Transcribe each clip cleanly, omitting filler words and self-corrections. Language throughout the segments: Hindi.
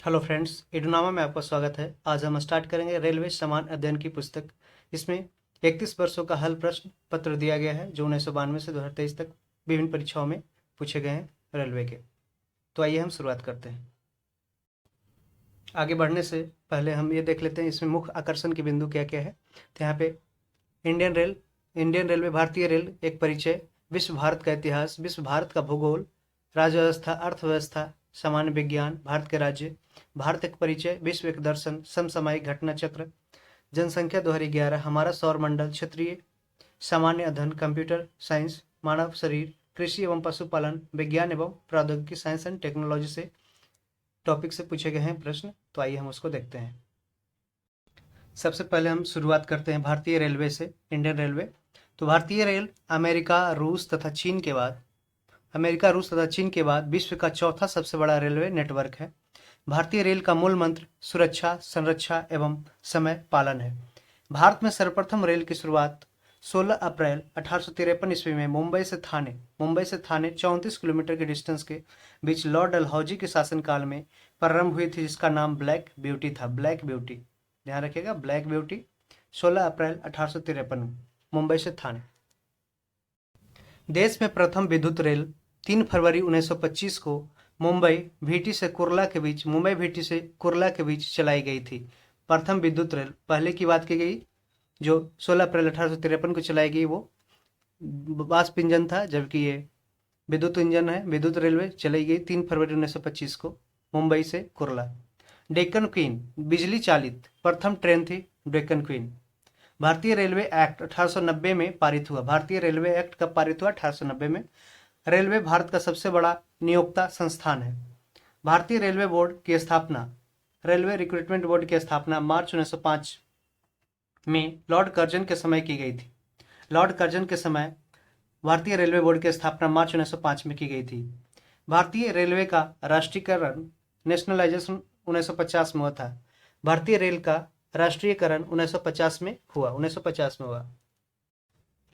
हेलो फ्रेंड्स, एडुनामा में आपका स्वागत है। आज हम स्टार्ट करेंगे रेलवे समान अध्ययन की पुस्तक। इसमें 31 वर्षों का हल प्रश्न पत्र दिया गया है जो 1992 से 2023 तक विभिन्न परीक्षाओं में पूछे गए हैं रेलवे के। तो आइए हम शुरुआत करते हैं। आगे बढ़ने से पहले हम ये देख लेते हैं इसमें मुख्य आकर्षण के बिंदु क्या क्या है। तो यहाँ पे इंडियन रेलवे, भारतीय रेल, एक परिचय, विश्व भारत का इतिहास, विश्व भारत का भूगोल, राज्य व्यवस्था, अर्थव्यवस्था, सामान्य विज्ञान, भारत के राज्य, भारत एक परिचय, विश्व एक दर्शन, समसामयिक घटना चक्र, जनसंख्या 2011, हमारा सौर मंडल, क्षेत्रीय सामान्य अध्ययन, कंप्यूटर साइंस, मानव शरीर, कृषि एवं पशुपालन, विज्ञान एवं प्रौद्योगिकी, साइंस एंड टेक्नोलॉजी से टॉपिक से पूछे गए हैं प्रश्न। तो आइए हम उसको देखते हैं। सबसे पहले हम शुरुआत करते हैं भारतीय रेलवे से, इंडियन रेलवे। तो भारतीय रेल अमेरिका, रूस तथा चीन के बाद विश्व का चौथा सबसे बड़ा रेलवे नेटवर्क है। भारतीय रेल का मूल मंत्र सुरक्षा, संरक्षा एवं समय पालन है। भारत में सर्वप्रथम रेल की शुरुआत 16 अप्रैल 1853 ईस्वी में मुंबई से थाने 34 किलोमीटर के डिस्टेंस के बीच लॉर्ड डलहौजी के शासनकाल में प्रारंभ हुई थी, जिसका नाम ब्लैक ब्यूटी था। ब्लैक ब्यूटी, ध्यान रखिएगा, ब्लैक ब्यूटी। 16 अप्रैल 1853 मुंबई से थाने। देश में प्रथम विद्युत रेल 3 फरवरी 1925 को मुंबई भीटी से कुर्ला के बीच चलाई गई थी। प्रथम विद्युत रेल, पहले की बात की गई जो 16 अप्रैल 1853 को चलाई गई वो वाष्प इंजन था, जबकि ये विद्युत इंजन है। विद्युत रेलवे चलाई गई 3 फरवरी 1925 को मुंबई से कुर्ला। डेक्कन क्वीन, बिजली चालित प्रथम ट्रेन थी डेक्कन क्वीन। भारतीय रेलवे एक्ट 1890 में पारित हुआ। भारतीय रेलवे एक्ट कब पारित हुआ? 1890 में। रेलवे भारत का सबसे बड़ा नियोक्ता संस्थान है। भारतीय रेलवे बोर्ड की स्थापना, रेलवे रिक्रूटमेंट बोर्ड की स्थापना मार्च 1905 में लॉर्ड कर्जन के समय की गई थी। लॉर्ड कर्जन के समय भारतीय रेलवे बोर्ड की स्थापना मार्च 1905 में की गई थी। भारतीय रेलवे का राष्ट्रीयकरण, नेशनलाइजेशन 1950 में हुआ था। भारतीय रेल का राष्ट्रीयकरण 1950 में हुआ।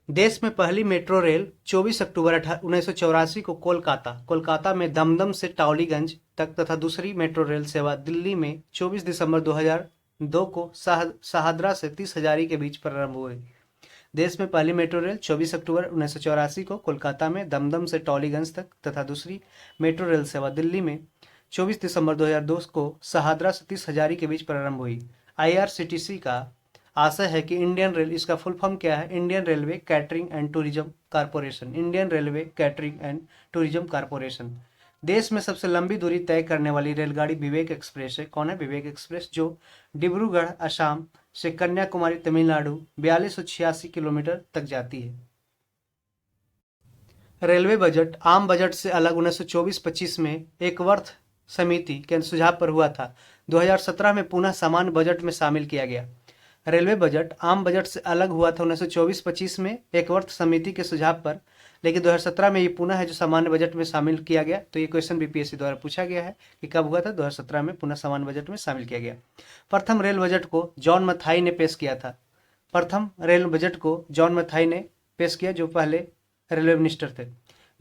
देश में पहली मेट्रो रेल 24 अक्टूबर 1984 को कोलकाता में दमदम से टाउलीगंज तक तथा दूसरी मेट्रो रेल सेवा दिल्ली में 24 दिसंबर 2002 को शाहदरा से 30 हजारी के बीच प्रारंभ हुई। देश में पहली मेट्रो रेल 24 अक्टूबर 1984 को कोलकाता में दमदम से टॉलीगंज तक तथा दूसरी मेट्रो रेल सेवा दिल्ली में 24 दिसंबर 2002 को शाहदरा से 30 हजारी के बीच प्रारंभ हुई। IRCTC का आशय है कि इंडियन रेल, इसका फुल फॉर्म क्या है? Indian railway catering and tourism corporation. Indian railway catering and tourism corporation. देश में सबसे लंबी दूरी तय करने वाली रेलगाड़ी विवेक एक्सप्रेस है। कौन है? विवेक एक्सप्रेस, जो डिब्रूगढ़ असम से कन्याकुमारी तमिलनाडु 4286 किलोमीटर तक जाती है। रेलवे बजट आम बजट से अलग 1924-25 में एक वर्थ समिति के सुझाव पर हुआ था। 2017 में पुनः सामान्य बजट में शामिल किया गया। रेलवे बजट आम बजट से अलग हुआ था 1924-25 में एक वर्थ समिति के सुझाव पर, लेकिन 2017 में ये पुनः है जो सामान्य बजट में शामिल किया गया। तो ये क्वेश्चन बीपीएससी द्वारा पूछा गया है कि कब हुआ था? 2017 में पुनः सामान्य बजट में शामिल किया गया। प्रथम रेल बजट को जॉन मथाई ने पेश किया था। प्रथम रेल बजट को जॉन मथाई ने पेश किया, जो पहले रेलवे मिनिस्टर थे।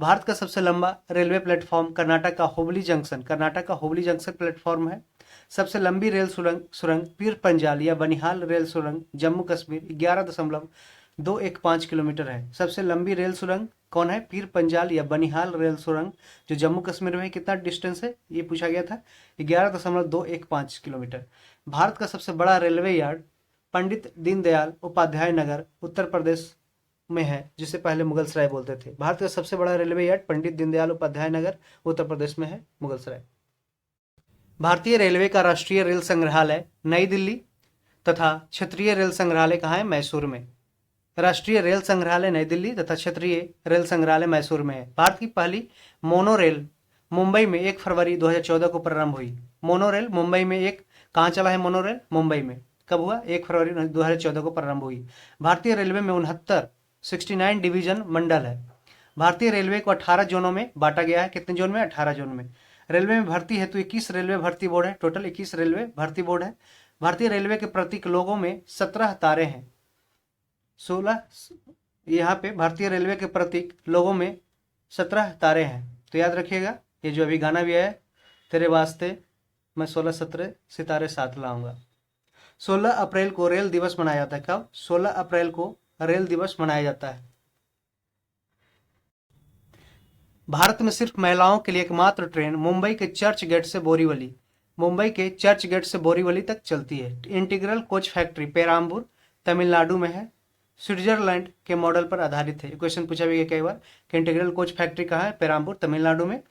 भारत का सबसे लंबा रेलवे प्लेटफॉर्म कर्नाटक का हुबली जंक्शन प्लेटफॉर्म है। सबसे लंबी रेल सुरंग पीर पंजाल या बनिहाल रेल सुरंग जम्मू कश्मीर 11.215 किलोमीटर है। सबसे लंबी रेल सुरंग कौन है? पीर पंजाल या बनिहाल रेल सुरंग, जो जम्मू कश्मीर में। कितना डिस्टेंस है ये पूछा गया था? 11.215 किलोमीटर। भारत का सबसे बड़ा रेलवे यार्ड पंडित दीनदयाल उपाध्याय नगर उत्तर प्रदेश में है, जिसे पहले मुगलसराय बोलते थे। भारत का सबसे बड़ा रेलवे यार्ड पंडित दीनदयाल उपाध्याय नगर उत्तर प्रदेश में है, मुगलसराय। भारतीय रेलवे का राष्ट्रीय रेल संग्रहालय नई दिल्ली तथा क्षेत्रीय रेल संग्रहालय कहाँ है? मैसूर में। राष्ट्रीय रेल संग्रहालय नई दिल्ली तथा क्षेत्रीय रेल संग्रहालय मैसूर में है। भारत की पहली मोनोरेल मुंबई में 1 फरवरी 2014 को प्रारंभ हुई। मोनोरेल मुंबई में कहाँ चला है मोनोरेल? मुंबई में। कब हुआ? 1 फरवरी 2014 को प्रारंभ हुई। भारतीय रेलवे में 69 डिवीजन मंडल है। भारतीय रेलवे को 18 जोनों में बांटा गया है। कितने जोन में? 18 जोन में। रेलवे में भर्ती हेतु 21 रेलवे भर्ती बोर्ड है। टोटल 21 रेलवे भर्ती बोर्ड है। भारतीय रेलवे के प्रतीक लोगों में 17 तारे हैं। 16 यहाँ पे भारतीय रेलवे के प्रतीक लोगों में 17 तारे हैं। तो याद रखिएगा, ये जो अभी गाना भी आया तेरे वास्ते मैं 16 17 सितारे साथ लाऊंगा। 16 अप्रैल को रेल दिवस मनाया जाता है। कब? 16 अप्रैल को रेल दिवस मनाया जाता है। भारत में सिर्फ महिलाओं के लिए एकमात्र ट्रेन मुंबई के चर्च गेट से बोरीवली, मुंबई के चर्च गेट से बोरीवली तक चलती है। Integral coach factory Perambur Tamil Nadu में है। स्विट्जरलैंड के मॉडल पर आधारित है। क्वेश्चन पूछा भी गया कई बार कि इंटीग्रल कोच फैक्ट्री कहाँ है? पेराम्बूर तमिलनाडु में।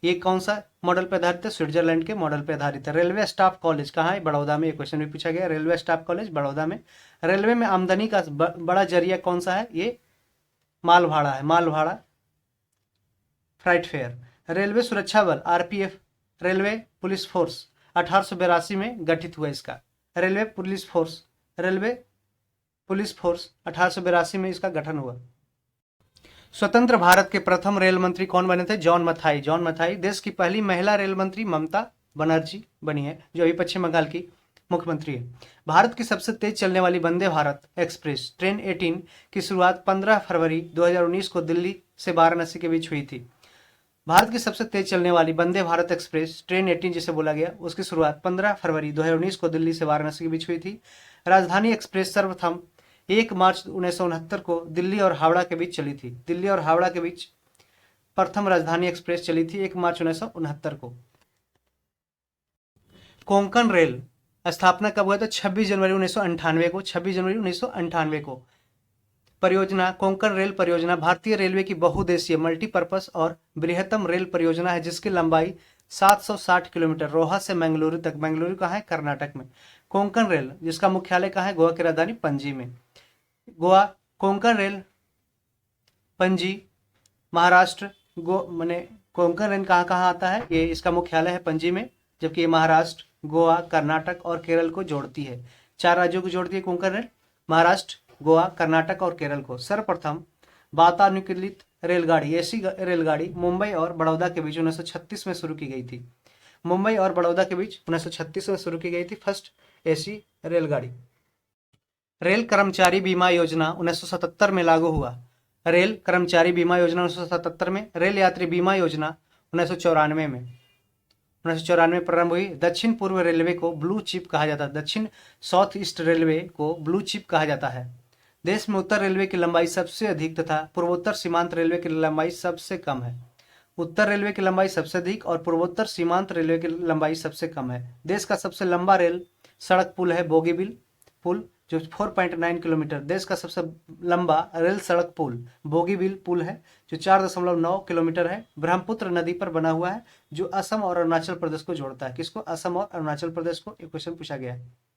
ये कौन सा मॉडल पर आधारित है? स्विट्जरलैंड के मॉडल पर आधारित है। रेलवे स्टाफ कॉलेज कहाँ है? बड़ौदा में। ये क्वेश्चन भी पूछा गया। रेलवे स्टाफ कॉलेज बड़ौदा में। रेलवे में आमदनी का बड़ा जरिया कौन सा है? ये माल भाड़ा है। माल भाड़ा, फ्राइट फेयर। रेलवे सुरक्षा बल आरपीएफ, रेलवे पुलिस फोर्स 1882 में गठित हुआ इसका। Railway police force, railway police force 1882 में इसका गठन हुआ। स्वतंत्र भारत के प्रथम रेल मंत्री कौन बने थे? जॉन मथाई। जॉन मथाई। देश की पहली महिला रेल मंत्री ममता बनर्जी बनी है, जो अभी पश्चिम बंगाल की मुख्यमंत्री है। भारत की सबसे तेज चलने वाली वंदे भारत एक्सप्रेस ट्रेन 18 की शुरुआत 15 फरवरी 2019 को दिल्ली से वाराणसी के बीच हुई थी। भारत की सबसे तेज चलने वाली वंदे भारत एक्सप्रेस ट्रेन 18 जिसे बोला गया, उसकी शुरुआत 15 फरवरी 2019 को दिल्ली से वाराणसी के बीच हुई थी। राजधानी एक्सप्रेस सर्वप्रथम 1 मार्च 1969 को दिल्ली और हावड़ा के बीच चली थी। दिल्ली और हावड़ा के बीच प्रथम राजधानी एक्सप्रेस चली थी 1 मार्च 1969 को। कोंकण रेल स्थापना कब हुआ था? 26 जनवरी 1998 को। 26 जनवरी 1998 को। परियोजना कोंकण रेल परियोजना भारतीय रेलवे की बहुउद्देशीय मल्टीपर्पस और बृहत्तम रेल परियोजना है, जिसकी लंबाई 760 किलोमीटर रोहा से मंगलुरु तक। मंगलुरु कहाँ है? कर्नाटक में। कोंकण रेल जिसका मुख्यालय कहाँ है? गोवा की राजधानी पणजी में। गोवा कोंकण रेल पणजी महाराष्ट्र माने कोंकण रेल कहाँ कहाँ आता है? ये इसका मुख्यालय है पणजी में, जबकि ये महाराष्ट्र, गोवा, कर्नाटक और केरल को जोड़ती है। 4 राज्यों को जोड़ती है कोंकण रेल, महाराष्ट्र, गोवा, कर्नाटक और केरल को। सर्वप्रथम वातानुकूलित रेलगाड़ी, एसी रेलगाड़ी मुंबई और बड़ौदा के बीच 1936 में शुरू की गई थी। मुंबई और बड़ौदा के बीच 1936 में शुरू की गई थी फर्स्ट एसी रेलगाड़ी। रेल कर्मचारी बीमा योजना 1977 में लागू हुआ। रेल कर्मचारी बीमा योजना 1977 में। रेल यात्री बीमा योजना 1994 में 1994 प्रारंभ हुई। दक्षिण पूर्व रेलवे को ब्लू चिप कहा जाता है। दक्षिण साउथ ईस्ट रेलवे को ब्लू चिप कहा जाता है। देश में उत्तर रेलवे की लंबाई सबसे अधिक तथा पूर्वोत्तर सीमांत रेलवे की लंबाई सबसे कम है। उत्तर रेलवे की लंबाई सबसे अधिक और पूर्वोत्तर सीमांत रेलवे की लंबाई सबसे कम है। देश का सबसे लंबा रेल सड़क पुल है बोगीबिल पुल, जो 4.9 किलोमीटर। देश का सबसे लंबा रेल सड़क पुल बोगीबिल पुल है, जो 4.9 किलोमीटर है। ब्रह्मपुत्र नदी पर बना हुआ है, जो असम और अरुणाचल प्रदेश को जोड़ता है। किसको? असम और अरुणाचल प्रदेश को। एक क्वेश्चन पूछा गया है।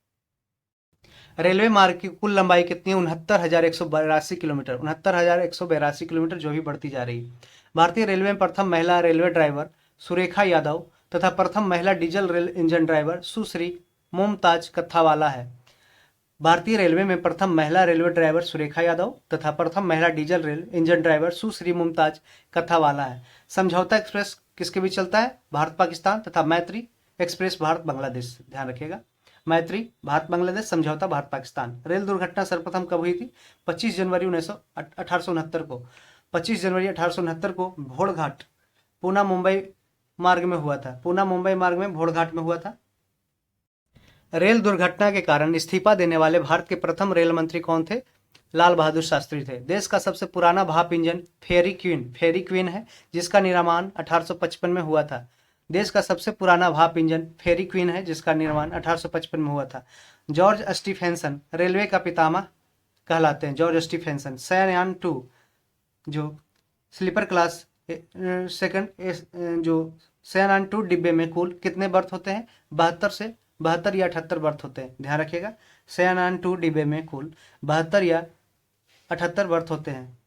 रेलवे मार्ग की कुल लंबाई कितनी है? 69,182 किलोमीटर। 69,182 किलोमीटर, जो भी बढ़ती जा रही है। भारतीय रेलवे में प्रथम महिला रेलवे ड्राइवर सुरेखा यादव तथा प्रथम महिला डीजल रेल इंजन ड्राइवर सुश्री मुमताज कत्थावाला है। भारतीय रेलवे में प्रथम महिला रेलवे ड्राइवर सुरेखा यादव तथा प्रथम महिला डीजल रेल इंजन ड्राइवर सुश्री मुमताज कत्थावाला है। समझौता एक्सप्रेस किसके बीच चलता है? भारत पाकिस्तान तथा मैत्री एक्सप्रेस भारत बांग्लादेश। ध्यान रखिएगा, मैत्री भारत बांग्लादेश, समझौता भारत पाकिस्तान। रेल दुर्घटना सर्वप्रथम कब हुई थी? 25 जनवरी 1869 को। 25 जनवरी 1869 को भोड़घाट पूना मुंबई मार्ग में हुआ था। पूना मुंबई मार्ग में भोड़घाट में हुआ था। रेल दुर्घटना के कारण इस्तीफा देने वाले भारत के प्रथम रेल मंत्री कौन थे? लाल बहादुर शास्त्री थे। देश का सबसे पुराना भाप इंजन फेरी क्वीन है, जिसका निर्माण 1855 में हुआ था। देश का सबसे पुराना भाप इंजन फेरी क्वीन है, जिसका निर्माण 1855 में हुआ था। जॉर्ज स्टीफेंसन रेलवे का पितामह कहलाते हैं। George Stephenson. सयान 2 जो स्लीपर क्लास सेकंड जो सयान 2 डिब्बे में कुल कितने बर्थ होते हैं? 72 या 78 बर्थ होते हैं। ध्यान रखिएगा, सयान 2 डिब्बे में कुल 72 या 78 बर्थ होते हैं।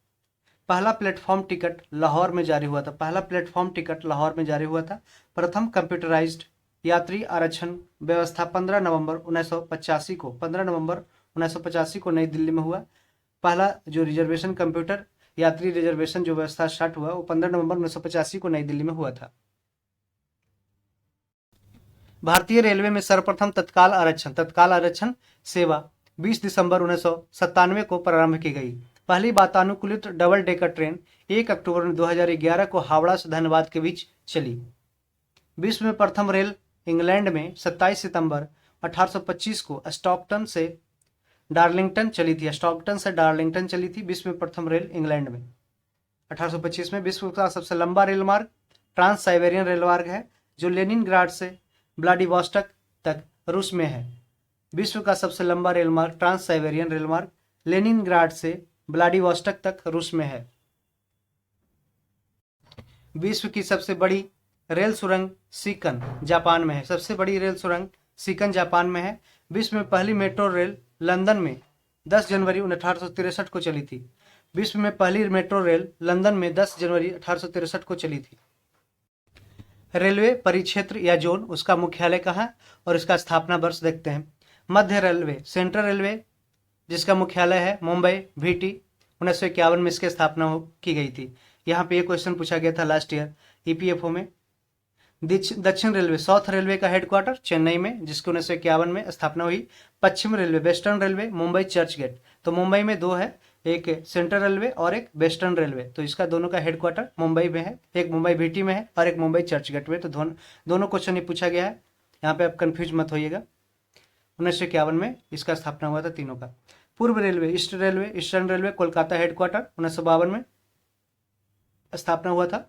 पहला प्लेटफॉर्म टिकट लाहौर में जारी हुआ था। पहला प्लेटफॉर्म टिकट लाहौर में जारी हुआ था। प्रथम कंप्यूटराइज्ड यात्री आरक्षण व्यवस्था 15 नवंबर 1985 को नई दिल्ली में हुआ। पहला जो रिजर्वेशन कंप्यूटर यात्री रिजर्वेशन जो व्यवस्था स्टार्ट हुआ वो 15 नवंबर 1985 को नई दिल्ली में हुआ था। भारतीय रेलवे में सर्वप्रथम तत्काल आरक्षण सेवा 20 दिसंबर 1997 को प्रारंभ की गई। पहली वातानुकूलित डबल डेकर ट्रेन 1 अक्टूबर 2011 को हावड़ा से धनबाद के बीच चली। विश्व में प्रथम रेल इंग्लैंड में 27 सितंबर 1825 को स्टॉकटन से डार्लिंगटन चली थी। स्टॉकटन से डार्लिंगटन चली थी विश्व में प्रथम रेल इंग्लैंड में 1825 में। विश्व का सबसे लंबा रेल मार्ग ट्रांस साइबेरियन रेल मार्ग है जो लेनिनग्राड से व्लादिवोस्टोक तक रूस में है। विश्व का सबसे लंबा रेल मार्ग ट्रांस साइबेरियन रेल मार्ग लेनिनग्राड से व्लादिवोस्टोक तक रूस में है। विश्व की सबसे बड़ी रेल सुरंग सीकन जापान में है। सबसे बड़ी रेल सुरंग सीकन जापान में है। विश्व में पहली मेट्रो रेल लंदन में 10 जनवरी 1863 को चली थी। विश्व में पहली मेट्रो रेल लंदन में 10 जनवरी 1863 को चली थी। रेलवे परिक्षेत्र या जोन, उसका मुख्यालय कहाँ है और इसका स्थापना वर्ष देखते हैं। मध्य रेलवे, सेंट्रल रेलवे, जिसका मुख्यालय है मुंबई VT, 1951 में इसकी स्थापना की गई थी। यहाँ पे ये क्वेश्चन पूछा गया था लास्ट ईयर EPFO में। दक्षिण रेलवे, साउथ रेलवे का हेडक्वार्टर चेन्नई में, जिसकी 1951 में स्थापना हुई। पश्चिम railway, western railway, Mumbai Churchgate. तो मुंबई में दो है, एक सेंट्रल रेलवे और एक वेस्टर्न रेलवे। तो इसका दोनों का हेडक्वार्टर मुंबई में है, एक मुंबई VT में है और एक मुंबई चर्च गेट में। तो दोनों क्वेश्चन ही पूछा गया है, यहाँ पे आप कंफ्यूज मत होइएगा। 1951 में इसका स्थापना हुआ था तीनों का। पूर्व railway, eastern railway Kolkata headquarter 1952 में स्थापना हुआ था।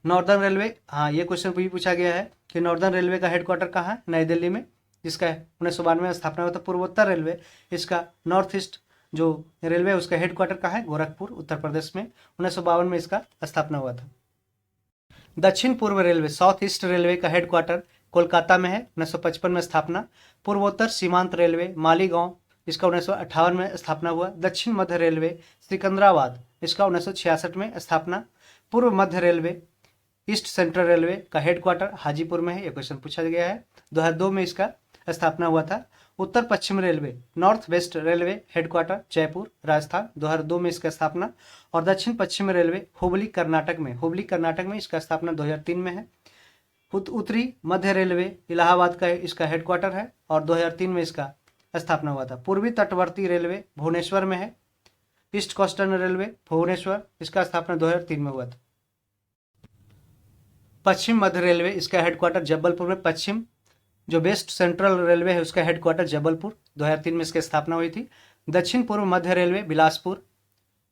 नॉर्दर्न रेलवे, हाँ ये क्वेश्चन भी पूछा गया है कि नॉर्दर्न रेलवे का हेडक्वार्टर कहाँ है, नई दिल्ली में, जिसका 1992 में स्थापना हुआ था। पूर्वोत्तर रेलवे, इसका नॉर्थ ईस्ट जो रेलवे है उसका हेडक्वार्टर कहाँ है, गोरखपुर उत्तर प्रदेश में, 1952 में इसका स्थापना हुआ था। दक्षिण पूर्व रेलवे, साउथ ईस्ट रेलवे का हेडक्वार्टर कोलकाता में है, 1955 में स्थापना। पूर्वोत्तर सीमांत रेलवे मालीगांव, इसका 1958 में स्थापना हुआ। दक्षिण मध्य रेलवे सिकंदराबाद, इसका 1966 में स्थापना। पूर्व मध्य रेलवे, ईस्ट सेंट्रल रेलवे का हेडक्वार्टर हाजीपुर में है, ये क्वेश्चन पूछा गया है। 2002 में इसका स्थापना हुआ था। उत्तर पश्चिम railway, north west railway headquarter Jaipur Rajasthan, 2002 में इसका स्थापना। और दक्षिण पश्चिम रेलवे हुबली कर्नाटक में इसका स्थापना 2003 में है। उत्तरी मध्य रेलवे इलाहाबाद का इसका हेडक्वार्टर है और 2003 में इसका स्थापना हुआ था। पूर्वी तटवर्ती रेलवे भुवनेश्वर में है। ईस्ट कोस्टर्न रेलवे भुवनेश्वर, इसका स्थापना 2003 में हुआ था। पश्चिम मध्य रेलवे, इसका हेडक्वार्टर जबलपुर में। पश्चिम जो वेस्ट सेंट्रल रेलवे है उसका हेडक्वार्टर जबलपुर, 2003 में इसकी स्थापना हुई थी। दक्षिण पूर्व मध्य रेलवे बिलासपुर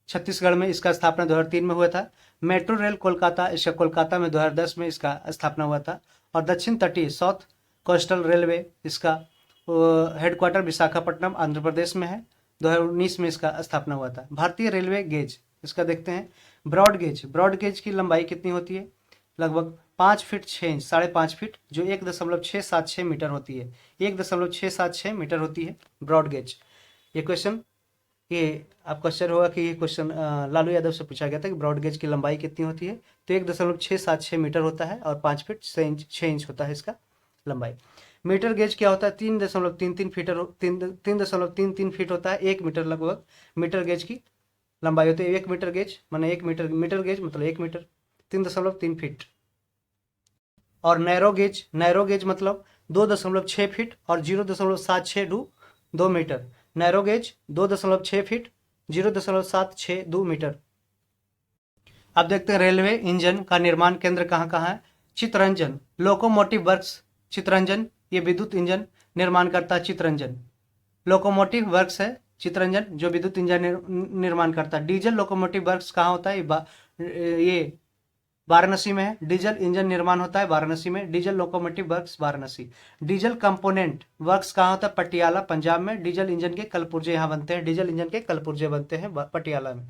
छत्तीसगढ़ में, इसका स्थापना 2003 में हुआ था। मेट्रो रेल कोलकाता, इसका कोलकाता में 2010 में इसका स्थापना हुआ था। और दक्षिण तटीय साउथ कोस्टल रेलवे, इसका हेडक्वार्टर विशाखापट्टनम आंध्र प्रदेश में है, 2019 में इसका स्थापना हुआ था। भारतीय रेलवे गेज, इसका देखते हैं। ब्रॉड गेज की लंबाई कितनी होती है, लगभग 5 फीट 6 इंच, 5.5 फीट, जो 1.676 मीटर होती है। 1.676 मीटर होती है ब्रॉड गेज। ये क्वेश्चन, ये आप क्वेश्चन होगा कि ये क्वेश्चन लालू यादव से पूछा गया था कि ब्रॉड गेज की लंबाई कितनी होती है, तो 1.676 मीटर होता है और 5 फीट 6 इंच होता है इसका लंबाई। मीटर गेज क्या होता है, 3.33 फीट होता है, 1 मीटर लगभग मीटर गेज की लंबाई होती है। 1 मीटर गेज माने 1 मीटर, मीटर गेज मतलब 1 मीटर, 3.3 फीट। और नैरो गेज मतलब 2.6 फीट और 0.762 metre. Narrow gauge 2.6 feet 0.762 metre. अब देखते हैं रेलवे इंजन का निर्माण केंद्र कहाँ कहाँ है। चितरंजन लोकोमोटिव वर्क्स, चितरंजन ये विद्युत इंजन निर्माण करता है। चितरंजन लोकोमोटिव वर्क्स है चितरंजन जो विद्युत इंजन निर्माण करता है। डीजल लोकोमोटिव वर्क्स कहाँ होता है, ये वाराणसी में है। डीजल इंजन निर्माण होता है वाराणसी में, diesel locomotive works Varanasi. Diesel component works कहाँ होता है, पटियाला पंजाब में। डीजल इंजन के कलपुर्जे यहाँ बनते हैं, डीजल इंजन के कलपुर्जे बनते हैं पटियाला में।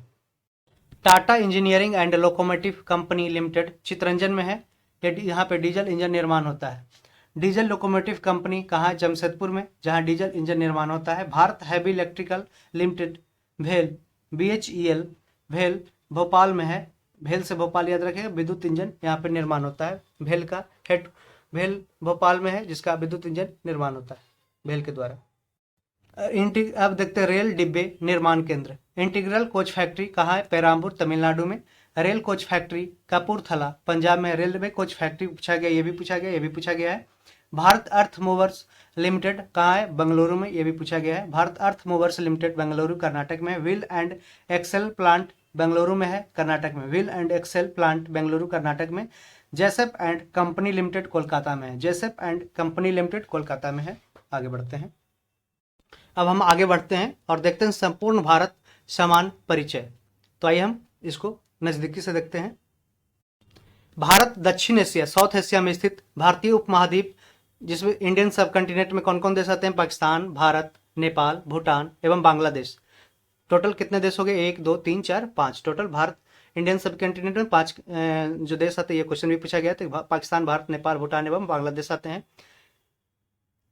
Tata engineering and locomotive company limited Chittaranjan में है, यहाँ पे डीजल इंजन निर्माण होता है। डीजल लोकोमोटिव कंपनी कहाँ है, जमशेदपुर में, जहाँ डीजल इंजन निर्माण होता है। भारत हैवी इलेक्ट्रिकल लिमिटेड भेल BHEL भेल भोपाल में है। भेल से भोपाल याद रखें, विद्युत इंजन यहाँ पे निर्माण होता है। भेल का हेड भेल भोपाल में है जिसका विद्युत इंजन निर्माण होता है भेल के द्वारा। अब देखते हैं रेल डिब्बे निर्माण केंद्र। इंटीग्रल कोच फैक्ट्री कहाँ है, पेराम्बूर तमिलनाडु में। Rail coach factory Kapurthala Punjab में। रेलवे कोच फैक्ट्री पूछा गया, ये भी पूछा गया है। भारत अर्थ मूवर्स लिमिटेड कहाँ है, बेंगलुरु में, ये भी पूछा गया है। Bharat earth movers limited Bengaluru Karnataka में। Wheel and axle plant Bengaluru में है, कर्नाटक में। Wheel and axle plant Bengaluru Karnataka में। Jessop and company limited Kolkata में है। Jessop and company limited Kolkata में है। आगे बढ़ते हैं। अब हम आगे बढ़ते हैं और देखते हैं संपूर्ण भारत समान परिचय। तो आइए हम इसको नजदीकी से देखते हैं। भारत दक्षिण एशिया, साउथ एशिया में स्थित भारतीय उपमहाद्वीप, जिसमें इंडियन सब कंटिनेंट में कौन कौन देश आते हैं? पाकिस्तान, भारत, नेपाल, भूटान एवं बांग्लादेश। टोटल कितने देश हो गए? 1 2 3 4 5। टोटल भारत इंडियन सब कंटिनेंट में 5 जो देश आते हैं, ये क्वेश्चन भी पूछा गया तो पाकिस्तान, भारत, नेपाल, भूटान एवं बांग्लादेश आते हैं।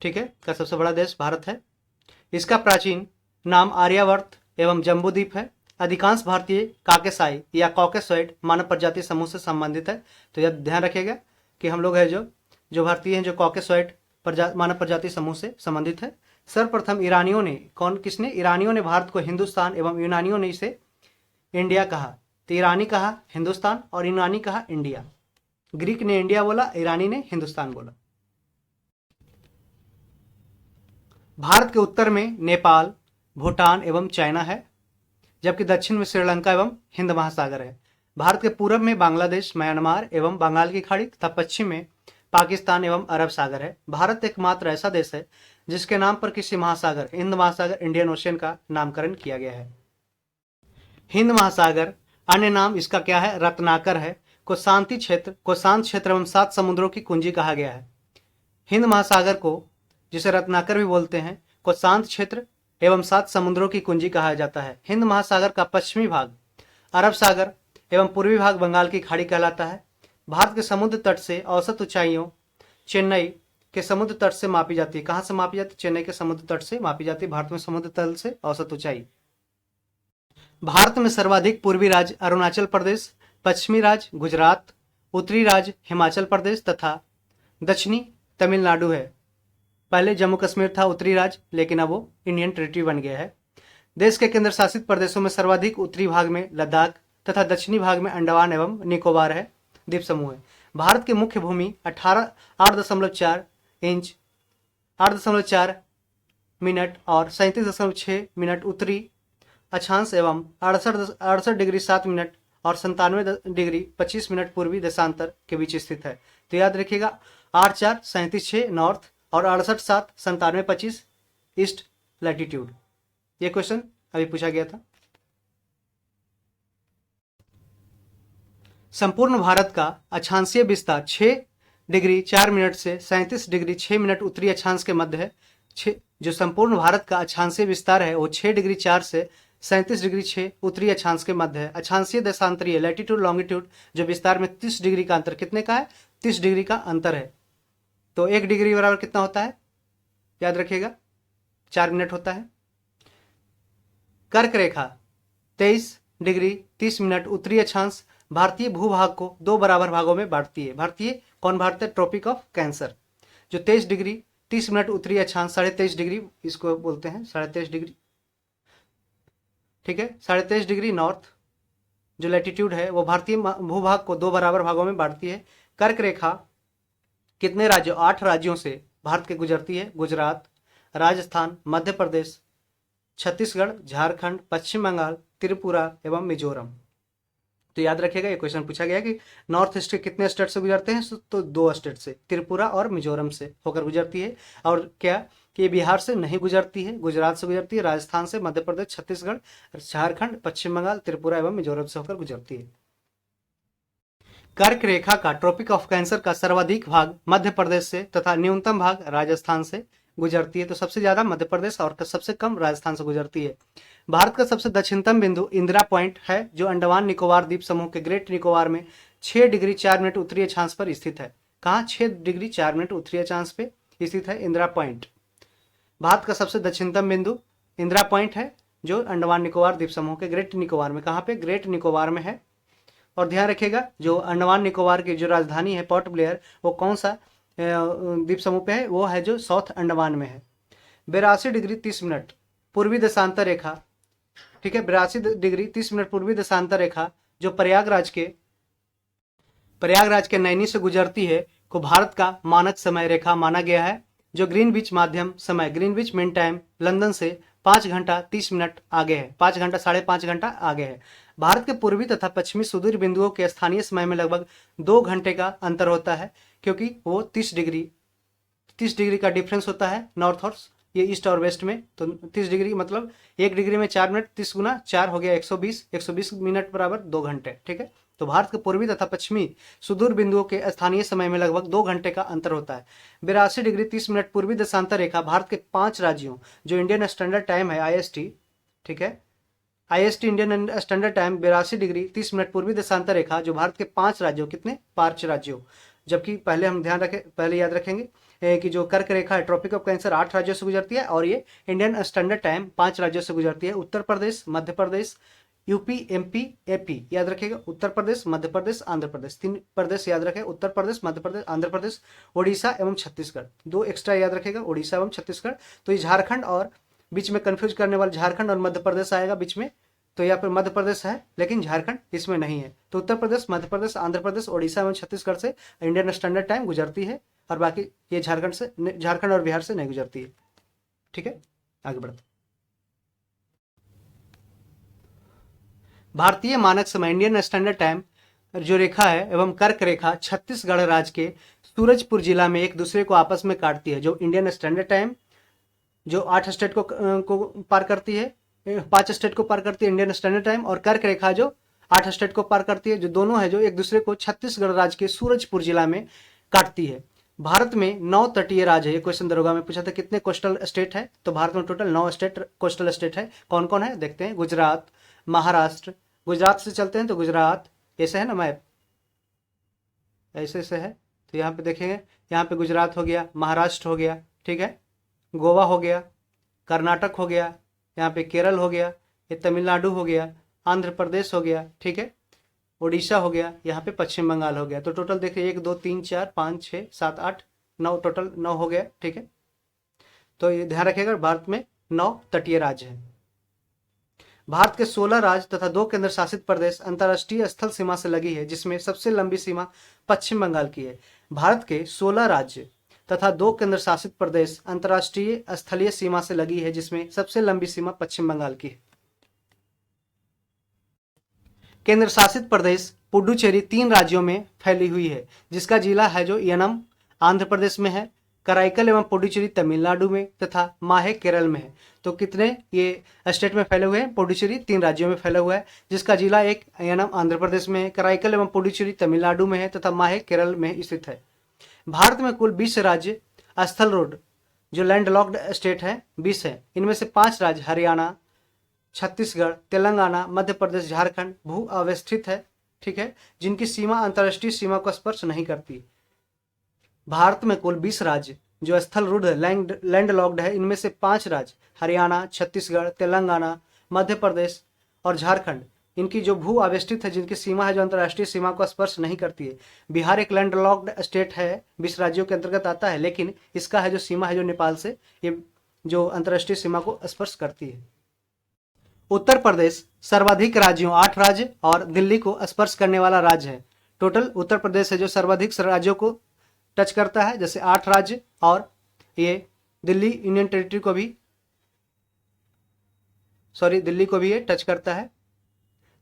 ठीक है, का सबसे बड़ा देश भारत है। इसका प्राचीन नाम आर्यावर्त एवं जम्बूद्वीप है। अधिकांश भारतीय काकेसाई या कॉकेसॉइड मानव प्रजाति समूह से संबंधित है। तो यह ध्यान रखिएगा कि हम लोग है जो भारतीय हैं जो कॉकेसॉइड मानव प्रजाति समूह से संबंधित है। सर्वप्रथम ईरानियों ने किसने? ईरानियों ने भारत को हिंदुस्तान एवं यूनानियों ने इसे इंडिया कहा। तो ईरानी कहा हिंदुस्तान और यूनानी कहा इंडिया। ग्रीक ने इंडिया बोला, ईरानी ने हिंदुस्तान बोला। भारत के उत्तर में नेपाल, भूटान एवं चाइना है, जबकि दक्षिण में श्रीलंका एवं हिंद महासागर है। भारत के पूर्व में बांग्लादेश, म्यांमार एवं बंगाल की खाड़ी तथा पश्चिम में पाकिस्तान एवं अरब सागर है। भारत एकमात्र ऐसा देश है जिसके नाम पर किसी महासागर, हिंद महासागर, इंडियन ओशियन का नामकरण किया गया है। हिंद महासागर, अन्य नाम इसका क्या है? रत्नाकर है, को शांत क्षेत्र एवं 7 समुद्रों की कुंजी कहा गया है। हिंद महासागर को, जिसे रत्नाकर भी बोलते हैं, को शांत क्षेत्र एवं 7 समुद्रों की कुंजी कहा जाता है। हिंद महासागर का पश्चिमी भाग अरब सागर एवं पूर्वी भाग बंगाल की खाड़ी कहलाता है। भारत के समुद्र तट से औसत ऊंचाइयों चेन्नई के समुद्र तट से मापी जाती है। कहां से मापी जाती है? चेन्नई के समुद्र तट से मापी जाती है। भारत में समुद्र तल से औसत ऊंचाई। भारत में सर्वाधिक पूर्वी राज्य अरुणाचल प्रदेश, पश्चिमी राज्य गुजरात, उत्तरी राज्य हिमाचल प्रदेश तथा दक्षिणी तमिलनाडु है। पहले जम्मू कश्मीर था उत्तरी राज्य, लेकिन अब वो इंडियन टेरिटरी बन गया है। देश के केंद्र शासित प्रदेशों में सर्वाधिक उत्तरी भाग में लद्दाख तथा दक्षिणी भाग में अंडमान एवं निकोबार है, द्वीप समूह है। भारत की मुख्य भूमि 8.4 इंच 8.4 मिनट और 37.6 मिनट उत्तरी अक्षांश एवं 68 डिग्री 7 मिनट और 97 डिग्री 25 मिनट पूर्वी देशांतर के बीच स्थित है। तो याद रखिएगा 8 4 37 6 नॉर्थ और 68 7 97 25 ईस्ट लैटिट्यूड। ये क्वेश्चन अभी पूछा गया था। संपूर्ण भारत का अक्षांशीय विस्तार 6 डिग्री 4 मिनट से 37 डिग्री 6 मिनट उत्तरी अक्षांश के मध्य है। जो संपूर्ण भारत का अक्षांशीय विस्तार है वो 6 डिग्री 4 से 37 डिग्री 6 उत्तरी अक्षांश के मध्य है। अक्षांशीय देशांतरीय लैटिट्यूड लॉन्गिट्यूड जो विस्तार में 30 डिग्री का अंतर, कितने का है? 30 डिग्री का अंतर है। तो 1 डिग्री बराबर कितना होता है? याद रखिएगा 4 मिनट होता है। कर्क रेखा 23 डिग्री 30 मिनट उत्तरी अक्षांश भारतीय भूभाग को 2 बराबर भागों में बांटती है। भारतीय कौन बांटता है? Tropic of cancer. जो 23 डिग्री 30 मिनट उत्तरी अक्षांश 23.5 डिग्री इसको बोलते हैं, 23.5 डिग्री, ठीक है। 23.5 डिग्री नॉर्थ जो लैटिट्यूड है वो भारतीय भूभाग को 2 बराबर भागों में बांटती है। कर्क रेखा कितने राज्यों? 8 राज्यों से भारत के गुजरती है। गुजरात, राजस्थान, मध्य प्रदेश, छत्तीसगढ़, झारखंड, पश्चिम बंगाल, त्रिपुरा एवं मिजोरम। तो याद रखिएगा ये क्वेश्चन पूछा गया कि नॉर्थ ईस्ट के कितने स्टेट से गुजरते हैं? तो 2 स्टेट से, त्रिपुरा और मिजोरम से होकर गुजरती है। और क्या कि बिहार से नहीं गुजरती है, गुजरात से गुजरती है, राजस्थान से, मध्य प्रदेश, छत्तीसगढ़, झारखंड, पश्चिम बंगाल, त्रिपुरा एवं मिजोरम से होकर गुजरती है। कर्क रेखा का ट्रॉपिक ऑफ कैंसर का सर्वाधिक भाग मध्य प्रदेश से तथा न्यूनतम भाग राजस्थान से गुजरती है। तो सबसे ज्यादा मध्य प्रदेश और सबसे कम राजस्थान से गुजरती है। भारत का सबसे दक्षिणतम बिंदु इंदिरा पॉइंट है जो अंडमान निकोबार द्वीप समूह के ग्रेट निकोबार में 6 डिग्री 4 मिनट उत्तरी अक्षांश पर स्थित है। कहाँ? 6 डिग्री 4 मिनट उत्तरी अक्षांश पे स्थित है इंदिरा पॉइंट। भारत का सबसे दक्षिणतम बिंदु इंदिरा पॉइंट है जो अंडमान निकोबार द्वीप समूह के ग्रेट निकोबार में, कहाँ पे? ग्रेट निकोबार में है। और ध्यान रखिएगा जो अंडमान निकोबार की जो राजधानी है पोर्ट ब्लेयर, वो कौन सा द्वीप समूह पे है? वो है जो साउथ अंडमान में है। 82 डिग्री 30 मिनट पूर्वी देशांतर रेखा, ठीक है, 82 डिग्री 30 मिनट पूर्वी देशांतर रेखा जो प्रयागराज के नैनी से गुजरती है को भारत का मानक समय रेखा माना गया है। जो ग्रीनविच माध्यम समय, ग्रीनविच मीन टाइम लंदन से 5 घंटा 30 मिनट आगे है, 5 घंटा 5.5 घंटा आगे है। भारत के पूर्वी तथा पश्चिमी सुदूर बिंदुओं के स्थानीय समय में लगभग 2 घंटे का अंतर होता है, क्योंकि वो 30 डिग्री का डिफरेंस होता है नॉर्थ और ये ईस्ट और वेस्ट में। तो 30 डिग्री मतलब 1 डिग्री में 4 मिनट, 30 गुना 4 हो गया 120 मिनट बराबर 2 घंटे। ठीक है, तो भारत के पूर्वी तथा पश्चिमी सुदूर बिंदुओं के स्थानीय समय में लगभग 2 घंटे का अंतर होता है। 82 डिग्री 30 मिनट पूर्वी देशांतर रेखा भारत के 5 राज्यों जो इंडियन स्टैंडर्ड टाइम है IST, ठीक है, IST Indian standard time 82 degree 30 minute पूर्वी देशांतर रेखा जो भारत के 5 राज्यों, कितने 5 राज्यों, जबकि पहले हम पहले याद रखेंगे कि जो कर्क रेखा है ट्रॉपिक ऑफ कैंसर 8 राज्यों से गुजरती है और ये इंडियन स्टैंडर्ड टाइम 5 राज्यों से गुजरती है। Uttar Pradesh, Madhya Pradesh, UP, MP, AP याद रखेगा। उत्तर प्रदेश, मध्य प्रदेश, आंध्र प्रदेश, 3 प्रदेश याद रखें, उत्तर प्रदेश, मध्य प्रदेश, आंध्र प्रदेश, ओडिशा एवं छत्तीसगढ़। 2 एक्स्ट्रा याद रखेगा, ओडिशा एवं छत्तीसगढ़। तो ये झारखंड और बीच में कंफ्यूज करने वाला झारखंड और मध्य प्रदेश आएगा बीच में, तो यहाँ पर मध्य प्रदेश है लेकिन झारखंड इसमें नहीं है। तो उत्तर प्रदेश, मध्य प्रदेश, आंध्र प्रदेश, ओडिशा एवं छत्तीसगढ़ से इंडियन स्टैंडर्ड टाइम गुजरती है और बाकी ये झारखंड और बिहार से नहीं गुजरती है। ठीक है, आगे बढ़ते। भारतीय मानक समय इंडियन स्टैंडर्ड टाइम जो रेखा है एवं कर्क रेखा छत्तीसगढ़ राज्य के सूरजपुर जिला में एक दूसरे को आपस में काटती है। जो इंडियन स्टैंडर्ड टाइम जो 8 स्टेट को पार करती है, 5 स्टेट को पार करती है इंडियन स्टैंडर्ड टाइम, और कर्क रेखा जो 8 स्टेट को पार करती है, जो दोनों है जो एक दूसरे को छत्तीसगढ़ राज्य के सूरजपुर जिला में काटती है। भारत में 9 तटीय राज्य है। ये क्वेश्चन दरोगा में पूछा था कितने कोस्टल स्टेट है, तो भारत में टोटल 9 कोस्टल स्टेट है। कौन कौन है देखते हैं। गुजरात, महाराष्ट्र, गुजरात से चलते हैं तो गुजरात ऐसे है ना मैप, ऐसे से है, तो यहाँ पे देखेंगे, यहाँ पे गुजरात हो गया, महाराष्ट्र हो गया, ठीक है, गोवा हो गया, कर्नाटक हो गया, यहाँ पे केरल हो गया, ये तमिलनाडु हो गया, आंध्र प्रदेश हो गया, ठीक है, उड़ीसा हो गया, यहाँ पे पश्चिम बंगाल हो गया। तो टोटल देखिए 1 2 3 4 5 6 7 8 9, टोटल 9 हो गया। ठीक है, तो ये ध्यान रखिएगा भारत में 9 तटीय राज्य हैं। भारत के 16 राज्य तथा 2 केंद्र शासित प्रदेश अंतर्राष्ट्रीय स्थल सीमा से लगी है, जिसमें सबसे लंबी सीमा पश्चिम बंगाल की है। भारत के 16 राज्य तथा 2 केंद्र शासित प्रदेश अंतर्राष्ट्रीय स्थलीय सीमा से लगी है, जिसमें सबसे लंबी सीमा पश्चिम बंगाल की है। केंद्र शासित प्रदेश पुडुचेरी 3 राज्यों में फैली हुई है, जिसका जिला है जो यनम आंध्र प्रदेश में है, कराईकल एवं पुडुचेरी तमिलनाडु में तथा माहे केरल में है। तो कितने ये स्टेट में फैले हुए हैं, पुडुचेरी 3 राज्यों में फैला हुआ है, जिसका जिला एक यनम आंध्र प्रदेश में है, कराईकल एवं पुडुचेरी तमिलनाडु में है तथा माहे केरल में स्थित है। भारत में कुल 20 राज्य स्थल रोड जो लैंडलॉक्ड स्टेट है 20 है। इनमें से 5 राज्य हरियाणा, छत्तीसगढ़, तेलंगाना, मध्य प्रदेश, झारखंड भू अवस्थित है, ठीक है, जिनकी सीमा अंतर्राष्ट्रीय सीमा को स्पर्श नहीं करती। भारत में कुल 20 राज्य जो स्थल रूढ़ लैंडलॉक्ड है, इनमें से 5 राज्य हरियाणा, छत्तीसगढ़, तेलंगाना, मध्य प्रदेश और झारखंड, इनकी जो भू आवेष्टित है, जिनकी सीमा है जो अंतर्राष्ट्रीय सीमा को स्पर्श नहीं करती है। बिहार एक लैंडलॉक्ड स्टेट है, 20 राज्यों के अंतर्गत आता है, लेकिन इसका है जो सीमा है जो नेपाल से ये जो अंतर्राष्ट्रीय सीमा को स्पर्श करती है। उत्तर प्रदेश सर्वाधिक राज्यों 8 राज्य और दिल्ली को स्पर्श करने वाला राज्य है। टोटल उत्तर प्रदेश है जो सर्वाधिक राज्यों को टच करता है, जैसे 8 राज्य, और ये दिल्ली यूनियन टेरिटरी को भी दिल्ली को भी ये टच करता है।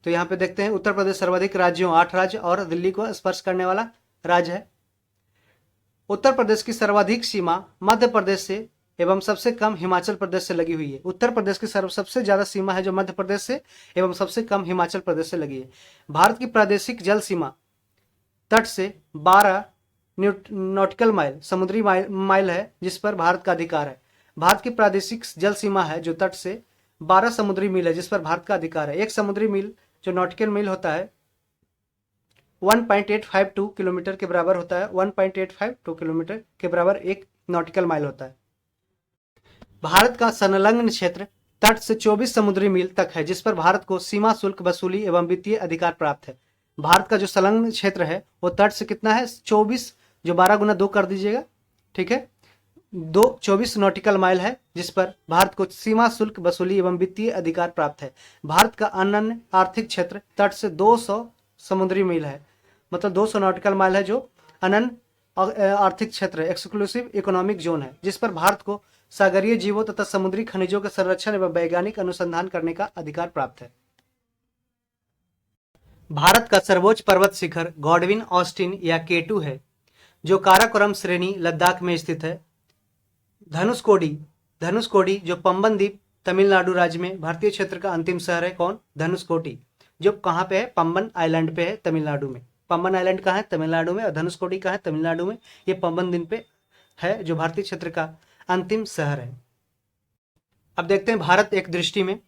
तो यहाँ पे देखते हैं उत्तर प्रदेश सर्वाधिक राज्यों 8 राज्य और दिल्ली को स्पर्श करने वाला राज्य है। उत्तर प्रदेश की सर्वाधिक सीमा मध्य प्रदेश से एवं सबसे कम हिमाचल प्रदेश से लगी हुई है। उत्तर प्रदेश की सबसे ज्यादा सीमा है जो मध्य प्रदेश से एवं सबसे कम हिमाचल प्रदेश से लगी है। भारत की प्रादेशिक जल सीमा तट से 12 नॉटिकल माइल समुद्री माइल है, जिस पर भारत का अधिकार है। भारत की प्रादेशिक जल सीमा है जो तट से 12 समुद्री मील है, जिस पर भारत का अधिकार है। एक समुद्री मील जो नॉटिकल मील होता है 1.852 किलोमीटर के बराबर होता है। 1.852 किलोमीटर के बराबर एक नॉटिकल माइल होता है। भारत का संलग्न क्षेत्र तट से 24 समुद्री मील तक है, जिस पर भारत को सीमा शुल्क वसूली एवं वित्तीय अधिकार प्राप्त है। भारत का जो संलग्न क्षेत्र है वो तट से कितना है 24, जो 12 गुना 2 कर दीजिएगा, ठीक है, 24 नॉटिकल माइल है, जिस पर भारत को सीमा शुल्क वसूली एवं वित्तीय अधिकार प्राप्त है। भारत का अनन्य आर्थिक क्षेत्र तट से 200 समुद्री मील है, मतलब 200 नॉटिकल माइल है, जो अनन्य आर्थिक क्षेत्र एक्सक्लूसिव इकोनॉमिक जोन है, जिस पर भारत को सागरीय जीवों तथा समुद्री खनिजों के संरक्षण एवं वैज्ञानिक अनुसंधान करने का अधिकार प्राप्त है। भारत का सर्वोच्च पर्वत शिखर गॉडविन ऑस्टिन या केटू है, जो काराकोरम श्रेणी लद्दाख में स्थित है। धनुषकोडी धनुषकोडी जो पंबन द्वीप तमिलनाडु राज्य में भारतीय क्षेत्र का अंतिम शहर है। कौन? धनुषकोडी, जो कहाँ पे है? पंबन आइलैंड पे है, तमिलनाडु में। पंबन आइलैंड कहाँ है? तमिलनाडु में। और धनुषकोडी कहाँ है? तमिलनाडु में। ये पंबन द्वीप पे है, जो भारतीय क्षेत्र का अंतिम शहर है। अब देखते हैं भारत एक दृष्टि में।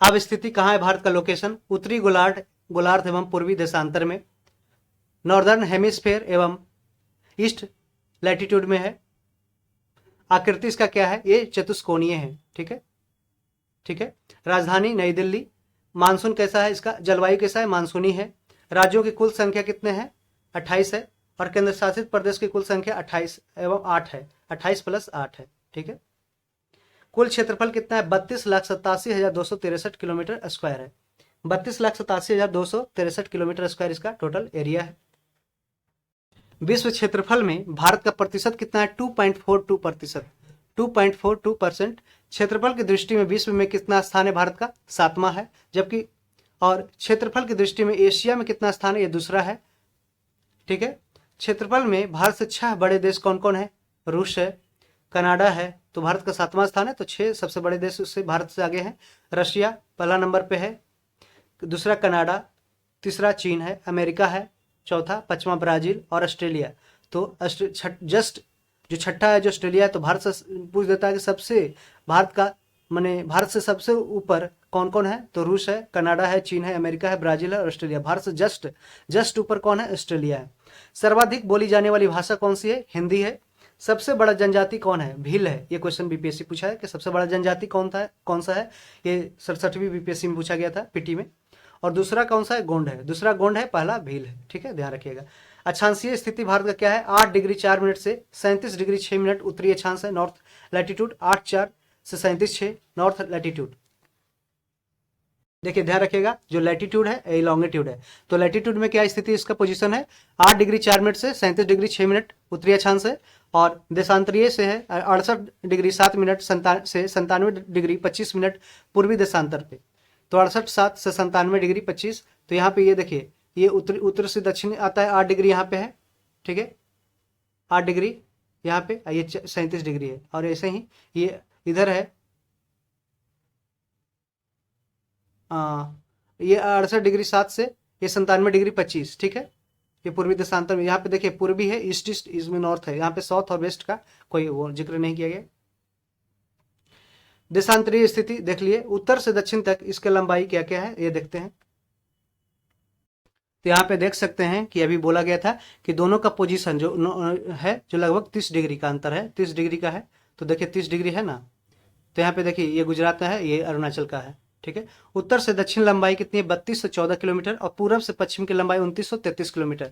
अब स्थिति कहाँ है भारत का लोकेशन? उत्तरी गोलार्ध एवं पूर्वी देशांतर में, नॉर्दर्न हेमिस्फेयर एवं ईस्ट लैटिट्यूड में है। आकृति इसका क्या है? ये चतुष्कोणीय है। ठीक है, ठीक है। राजधानी नई दिल्ली। मानसून कैसा है इसका? जलवायु कैसा है? मानसूनी है। राज्यों की कुल संख्या कितने हैं? 28 है। और केंद्र शासित प्रदेश की कुल संख्या 28 एवं 8 है। 28 प्लस 8 है। ठीक है। कुल क्षेत्रफल कितना है? 32,87,263 किलोमीटर स्क्वायर है। 32,87,263 किलोमीटर स्क्वायर इसका टोटल एरिया है। विश्व क्षेत्रफल में भारत का प्रतिशत कितना है? 2.42%। 2.42% क्षेत्रफल की दृष्टि में विश्व में कितना स्थान है भारत का? 7वां है। जबकि और क्षेत्रफल की दृष्टि में एशिया में कितना स्थान है? ये दूसरा है। ठीक है। क्षेत्रफल में भारत से 6 बड़े देश कौन कौन है? रूस है, कनाडा है, तो भारत का 7वां स्थान है। तो 6 सबसे बड़े देश उससे भारत से आगे हैं। रशिया पहला नंबर पे है, दूसरा कनाडा, तीसरा चीन है, अमेरिका है, चौथा 5वां ब्राजील और ऑस्ट्रेलिया। तो जस्ट जो छठा है जो ऑस्ट्रेलिया है, तो भारत से पूछ देता है कि सबसे भारत का माने भारत से सबसे ऊपर कौन कौन है? तो रूस है, कनाडा है, चीन है, अमेरिका है, ब्राजील है और ऑस्ट्रेलिया। भारत से जस्ट ऊपर कौन है? ऑस्ट्रेलिया है। सर्वाधिक बोली जाने वाली भाषा कौन सी है? हिंदी है। सबसे बड़ा जनजाति कौन है? भील है। ये क्वेश्चन बीपीएससी पूछा है कि सबसे बड़ा जनजाति कौन सा है? ये 67वीं बीपीएससी में पूछा गया था, पीटी में। और दूसरा कौन सा है? गोंड है। दूसरा गोंड है, पहला भील है। ठीक है, ध्यान रखिएगा। अक्षांशीय स्थिति भारत का क्या है? 8 डिग्री 4 मिनट से 37 डिग्री 6 मिनट उत्तरी अक्षांश है, नॉर्थ लैटिट्यूड। 8 से 37 नॉर्थ लैटिट्यूड। देखिए ध्यान रखिएगा, जो लैटिट्यूड है ये लॉन्गिट्यूड है। तो लैटिट्यूड में क्या स्थिति इसका पोजीशन है? 8 डिग्री 4 मिनट से 37 डिग्री 6 मिनट उत्तरी अक्षांश है। और देशांतरीय से है 68 डिग्री 7 मिनट से 97 डिग्री 25 मिनट पूर्वी देशांतर पे। तो 68 7 से 97 डिग्री 25। तो यहाँ पे ये देखिए, ये उत्तर से दक्षिण आता है, 8 डिग्री यहाँ पे है। ठीक है, 8 डिग्री यहाँ पे, ये 37 डिग्री है। और ऐसे ही ये इधर है, ये 68 डिग्री 7 से ये 97 डिग्री 25। ठीक है, ये पूर्वी देशांतर में। यहाँ पे देखिए पूर्वी है, ईस्ट इसमें नॉर्थ है। यहाँ पे साउथ और वेस्ट का कोई वो जिक्र नहीं किया गया। देशांतरीय स्थिति देख लिए, उत्तर से दक्षिण तक इसके लंबाई क्या क्या है ये देखते हैं। तो यहाँ पे देख सकते हैं कि अभी बोला गया था कि दोनों का पोजीशन जो है, जो लगभग 30 डिग्री का अंतर है, 30 डिग्री का है। तो देखिए 30 डिग्री है ना। तो यहाँ पे देखिए ये गुजरात का है, ये अरुणाचल का है। ठीक है, उत्तर से दक्षिण लंबाई कितनी है? 3214 किलोमीटर। और पूर्व से पश्चिम की लंबाई 2933 किलोमीटर,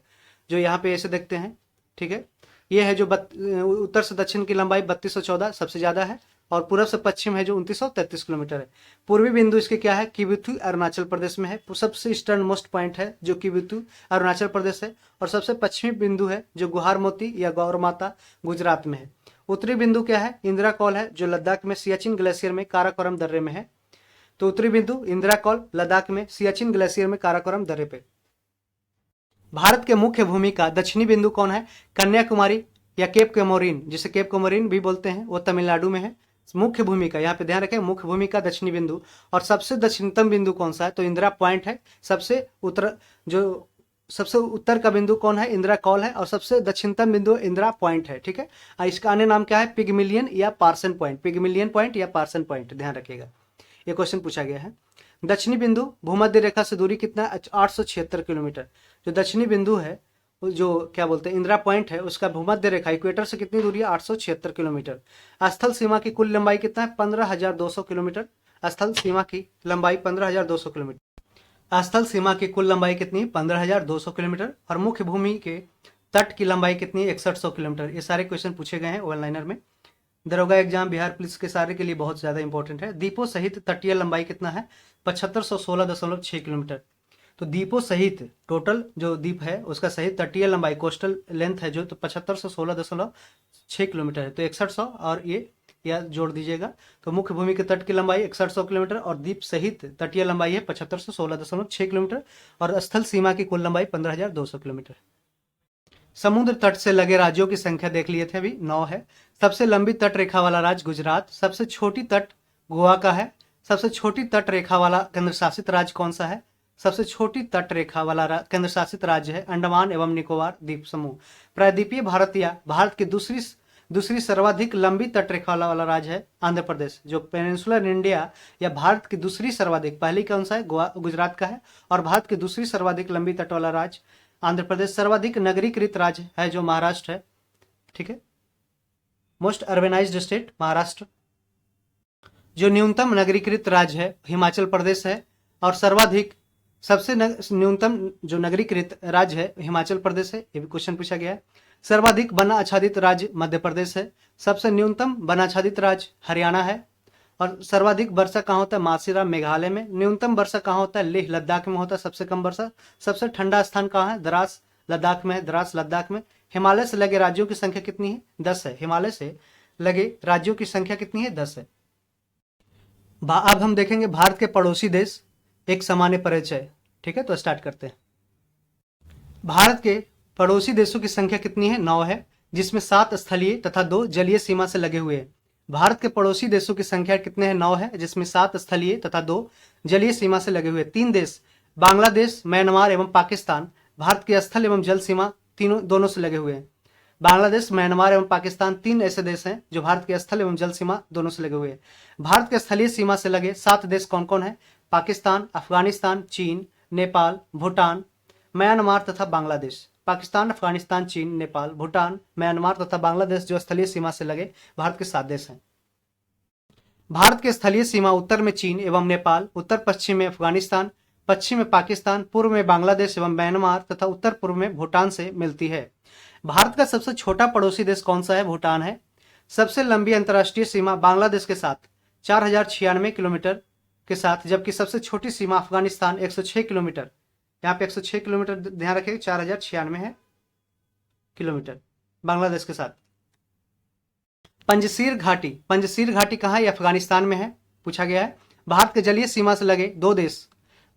जो यहाँ पे ऐसे देखते हैं। ठीक है, ये है जो उत्तर से दक्षिण की लंबाई 3214 सबसे ज्यादा है, और पूर्व से पश्चिम है जो 2933 किलोमीटर है। पूर्वी बिंदु इसके क्या है? किबुथु अरुणाचल प्रदेश में है। सबसे ईस्टर्न मोस्ट पॉइंट है जो किबुथु अरुणाचल प्रदेश है। और सबसे पश्चिमी बिंदु है जो गुहार मोती या गौर माता गुजरात में है। उत्तरी बिंदु क्या है? इंदिरा कॉल है, जो लद्दाख में सियाचिन ग्लेशियर में काराकोरम दर्रे में है। तो उत्तरी बिंदु इंदिरा कॉल लद्दाख में सियाचिन ग्लेशियर में काराकोरम दर्रे पे। भारत के मुख्य भूमि का दक्षिणी बिंदु कौन है? कन्याकुमारी या केप कोमोरिन, जिसे केप कोमोरिन भी बोलते हैं, वो तमिलनाडु में है। मुख्य भूमि का यहाँ पे ध्यान रखें, मुख्य भूमि का दक्षिणी बिंदु। और सबसे दक्षिणतम बिंदु कौन सा है? तो इंदिरा पॉइंट है। सबसे उत्तर का बिंदु कौन है? इंदिरा कॉल है। और सबसे दक्षिणतम बिंदु इंदिरा पॉइंट है। ठीक है, इसका अन्य नाम क्या है? पिगमिलियन या पार्सन पॉइंट। पिगमिलियन पॉइंट या पार्सन पॉइंट, ध्यान रखिएगा, ये क्वेश्चन पूछा गया है। दक्षिणी बिंदु भूमध्य रेखा से दूरी कितना है? 876 किलोमीटर। जो दक्षिणी बिंदु है, जो क्या बोलते हैं इंदिरा पॉइंट है, उसका भूमध्य रेखा इक्वेटर से कितनी दूरी है? 876 किलोमीटर। स्थल सीमा की कुल लंबाई कितना है? 15,200 किलोमीटर। स्थल सीमा की लंबाई 15,200 किलोमीटर। स्थल सीमा की कुल लंबाई कितनी? 15,200 किलोमीटर। और मुख्य भूमि के तट की लंबाई कितनी है? 6100 किलोमीटर। ये सारे क्वेश्चन पूछे गए हैं ऑनलाइनर में। दरोगा एग्जाम, बिहार पुलिस के सारे के लिए बहुत ज्यादा इंपॉर्टेंट है। द्वीपों सहित तटीय लंबाई कितना है? 7516.6 किलोमीटर। तो द्वीपों सहित टोटल जो द्वीप है उसका सहित तटीय लंबाई कोस्टल लेंथ है जो, तो 7516.6 किलोमीटर है। तो 6100 और ये या जोड़ दीजिएगा। तो मुख्य भूमि के तट की लंबाई 6100 किलोमीटर और द्वीप सहित तटीय लंबाई है 7516.6 किलोमीटर और स्थल सीमा की कुल लंबाई 15,200 किलोमीटर। समुद्र तट से लगे राज्यों की संख्या देख लिए थे, अभी 9 है। सबसे लंबी तट रेखा वाला राज्य गुजरात, सबसे छोटी तट गोवा का है। सबसे छोटी तट रेखा वाला केंद्र शासित राज्य कौन सा है? सबसे छोटी तट रेखा वाला केंद्र शासित राज्य है अंडमान एवं निकोबार द्वीप समूह। प्रायद्वीपीय भारत या भारत की दूसरी सर्वाधिक लंबी तट रेखा वाला राज्य है आंध्र प्रदेश। जो पेनिनसुलर इंडिया या भारत की दूसरी सर्वाधिक, पहली कौन सा है? गुजरात का है। और भारत की दूसरी सर्वाधिक लंबी तट वाला राज्य आंध्र प्रदेश। सर्वाधिक नगरीकृत राज्य है जो महाराष्ट्र है, ठीक है, मोस्ट अर्बेनाइज्ड स्टेट महाराष्ट्र। जो न्यूनतम नगरीकृत राज्य है हिमाचल प्रदेश है। और सर्वाधिक सबसे न्यूनतम जो नगरीकृत राज्य है हिमाचल प्रदेश है, ये भी क्वेश्चन पूछा गया है। सर्वाधिक वन आच्छादित राज्य मध्य प्रदेश है। सबसे न्यूनतम वन आच्छादित राज्य हरियाणा है। और सर्वाधिक वर्षा कहाँ होता है? मासिरा मेघालय में। न्यूनतम वर्षा कहाँ होता है? लेह लद्दाख में होता है सबसे कम वर्षा। सबसे ठंडा स्थान कहाँ है? द्रास लद्दाख में है, द्रास लद्दाख में। हिमालय से लगे राज्यों की संख्या कितनी है? 10 है। हिमालय से लगे राज्यों की संख्या कितनी है? 10 है। अब हम देखेंगे भारत के पड़ोसी देश, एक सामान्य परिचय, ठीक है। तो स्टार्ट करते हैं। भारत के पड़ोसी देशों की संख्या कितनी है? 9 है, जिसमें 7 स्थलीय तथा 2 जलीय सीमा से लगे हुए हैं। भारत के पड़ोसी देशों की संख्या कितने हैं? 9 है, जिसमें 7 स्थलीय तथा 2 जलीय सीमा से लगे हुए। 3 देश बांग्लादेश, म्यांमार एवं पाकिस्तान भारत की स्थल एवं जल सीमा दोनों से लगे हुए हैं। बांग्लादेश, म्यांमार एवं पाकिस्तान 3 ऐसे देश हैं जो भारत के स्थल एवं जल सीमा दोनों से लगे हुए हैं। भारत के स्थलीय सीमा से लगे 7 देश कौन कौन है? पाकिस्तान, अफगानिस्तान, चीन, नेपाल, भूटान, म्यांमार तथा बांग्लादेश। पाकिस्तान, अफगानिस्तान, चीन, नेपाल, भूटान, म्यांमार तथा बांग्लादेश जो स्थलीय सीमा से लगे भारत के 7 देश हैं। भारत की स्थलीय सीमा उत्तर में चीन एवं नेपाल, उत्तर पश्चिम में अफगानिस्तान, पश्चिम में पाकिस्तान, पूर्व में बांग्लादेश एवं म्यांमार तथा उत्तर पूर्व में भूटान से मिलती है। भारत का सबसे छोटा पड़ोसी देश कौन सा है? भूटान है। सबसे लंबी अंतर्राष्ट्रीय सीमा बांग्लादेश के साथ 4096 किलोमीटर के साथ, जबकि सबसे छोटी सीमा अफगानिस्तान 106 किलोमीटर, यहाँ पे 106 किलोमीटर ध्यान रखेगा, 4096 है किलोमीटर बांग्लादेश के साथ। पंजशीर घाटी कहाँ है? अफगानिस्तान में है, पूछा गया है। भारत के जलीय सीमा से लगे 2 देश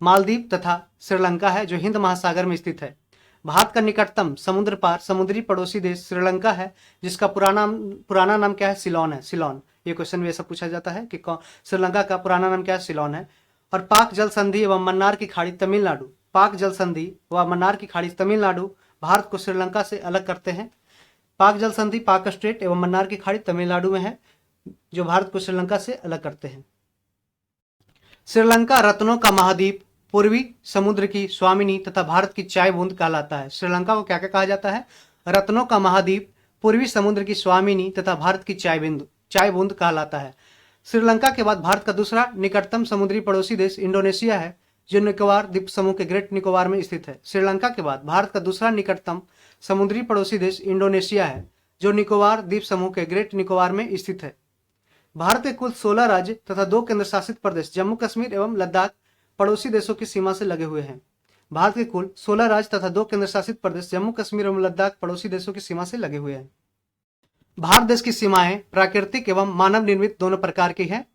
मालदीव तथा श्रीलंका है जो हिंद महासागर में स्थित है। भारत का निकटतम समुद्र पार समुद्री पड़ोसी देश श्रीलंका है, जिसका पुराना नाम क्या है? सिलोन है। सिलोन, ये क्वेश्चन भी ऐसा पूछा जाता है कि श्रीलंका का पुराना नाम क्या है? सिलोन है। और पाक जल संधि एवं मन्नार की खाड़ी तमिलनाडु, पाक जल संधि व मन्नार की खाड़ी तमिलनाडु भारत को श्रीलंका से अलग करते हैं। पाक जल संधि, पाक स्ट्रेट एवं मन्नार की खाड़ी तमिलनाडु में है, जो भारत को श्रीलंका से अलग करते हैं। श्रीलंका रत्नों का महाद्वीप, पूर्वी समुद्र की स्वामिनी तथा भारत की चाय बूंद कहलाता है। श्रीलंका को क्या क्या कहा जाता है? रत्नों का महाद्वीप, पूर्वी समुद्र की स्वामिनी तथा भारत की चाय बूंद कहलाता है। श्रीलंका के बाद भारत का दूसरा निकटतम समुद्री पड़ोसी देश इंडोनेशिया है, जो निकोबार द्वीप समूह के ग्रेट निकोबार में स्थित है। श्रीलंका के बाद भारत का दूसरा निकटतम समुद्री पड़ोसी देश इंडोनेशिया है, जो निकोबार द्वीप समूह के ग्रेट निकोबार में स्थित है। भारत के कुल 16 राज्य तथा 2 केंद्र शासित प्रदेश जम्मू कश्मीर एवं लद्दाख पड़ोसी देशों की सीमा से लगे हुए हैं। भारत के कुल 16 राज्य तथा 2 केंद्र शासित प्रदेश जम्मू कश्मीर एवं लद्दाख पड़ोसी देशों की सीमा से लगे हुए हैं। भारत देश की सीमाएं प्राकृतिक एवं मानव निर्मित दोनों प्रकार की है।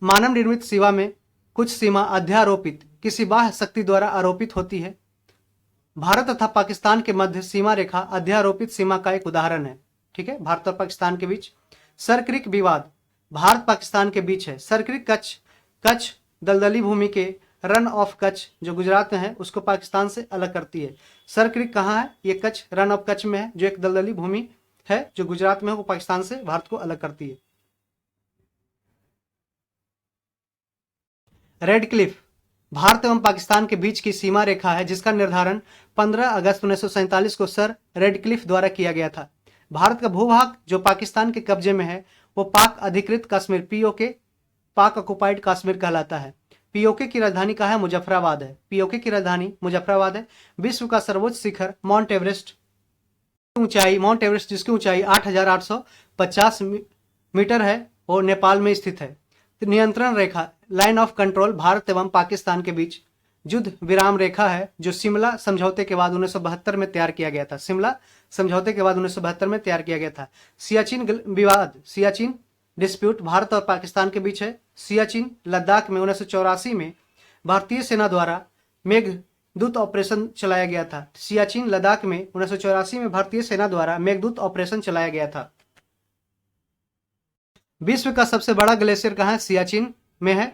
मानव निर्मित सीमा में कुछ सीमा अध्यारोपित किसी बाह्य शक्ति द्वारा आरोपित होती है। भारत तथा पाकिस्तान के मध्य सीमा रेखा अध्यारोपित सीमा का एक उदाहरण है, ठीक है। भारत और पाकिस्तान के बीच सर क्रीक विवाद भारत पाकिस्तान के बीच है। सर क्रीक कच्छ दलदली भूमि के रन ऑफ कच्छ जो गुजरात में है उसको पाकिस्तान से अलग करती है। सर क्रीक कहाँ है? ये कच्छ, रन ऑफ कच्छ में है, जो एक दलदली भूमि है जो गुजरात में है, वो पाकिस्तान से भारत को अलग करती है। रेड क्लिफ भारत एवं पाकिस्तान के बीच की सीमा रेखा है, जिसका निर्धारण 15 अगस्त 1947 को सर रेड क्लिफ द्वारा किया गया था। भारत का भूभाग जो पाकिस्तान के कब्जे में है वो पाक अधिकृत कश्मीर, पीओके, पाक ऑक्युपाइड कश्मीर कहलाता है। पीओके की राजधानी कहाँ है? मुजफ्फराबाद है। पीओके की राजधानी मुजफ्फराबाद है। विश्व का सर्वोच्च शिखर माउंट एवरेस्ट जिसकी ऊंचाई 8,850 मीटर है, वो नेपाल में स्थित है। नियंत्रण रेखा लाइन ऑफ कंट्रोल भारत एवं पाकिस्तान के बीच युद्ध विराम रेखा है, जो शिमला समझौते के बाद 1972 में तैयार किया गया था। शिमला समझौते के बाद 1972 में तैयार किया गया था। सियाचिन डिस्प्यूट भारत और पाकिस्तान के बीच है। सियाचिन लद्दाख में 1984 में भारतीय सेना द्वारा मेघदूत ऑपरेशन चलाया गया था। सियाचिन लद्दाख में 1984 में भारतीय सेना द्वारा मेघदूत ऑपरेशन चलाया गया था। विश्व का सबसे बड़ा ग्लेशियर कहाँ है? सियाचिन में है।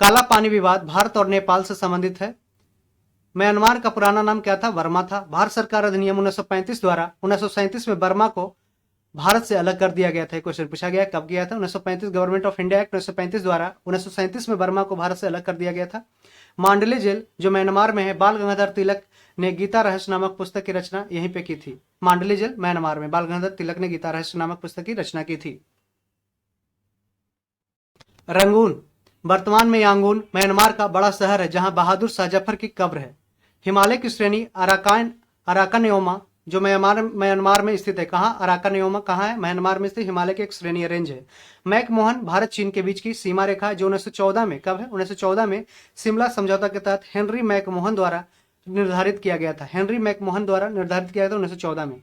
काला पानी विवाद भारत और नेपाल से संबंधित है। म्यांमार का पुराना नाम क्या था? बर्मा था। भारत सरकार अधिनियम 1935 द्वारा 1937 में बर्मा को भारत से अलग कर दिया गया था। क्वेश्चन पूछा गया कब किया था? 1935 गवर्नमेंट ऑफ इंडिया एक्ट 1935 द्वारा 1937 में बर्मा को भारत से अलग कर दिया गया था। मांडले जेल जो म्यांमार में है, बाल गंगाधर तिलक ने गीता रहस्य नामक पुस्तक की रचना यहीं पे की थी। मांडले जेल म्यांमार में बाल गंगाधर तिलक ने गीता रहस्य नामक पुस्तक की रचना की थी। रंगून वर्तमान में यांगून म्यांमार का बड़ा शहर है जहां बहादुर शाह जफर की कब्र है। हिमालय की श्रेणी अराकानयोमा जो म्यांमार में स्थित है। कहाँ? अराकानयोमा कहाँ है? म्यांमार में स्थित हिमालय की एक श्रेणी रेंज है। मैकमोहन भारत चीन के बीच की सीमा रेखा जो 1914 में, कब है? 1914 में सिमला समझौता के तहत हेनरी मैकमोहन द्वारा निर्धारित किया गया था। हेनरी मैकमोहन द्वारा निर्धारित किया गया था 1914 में।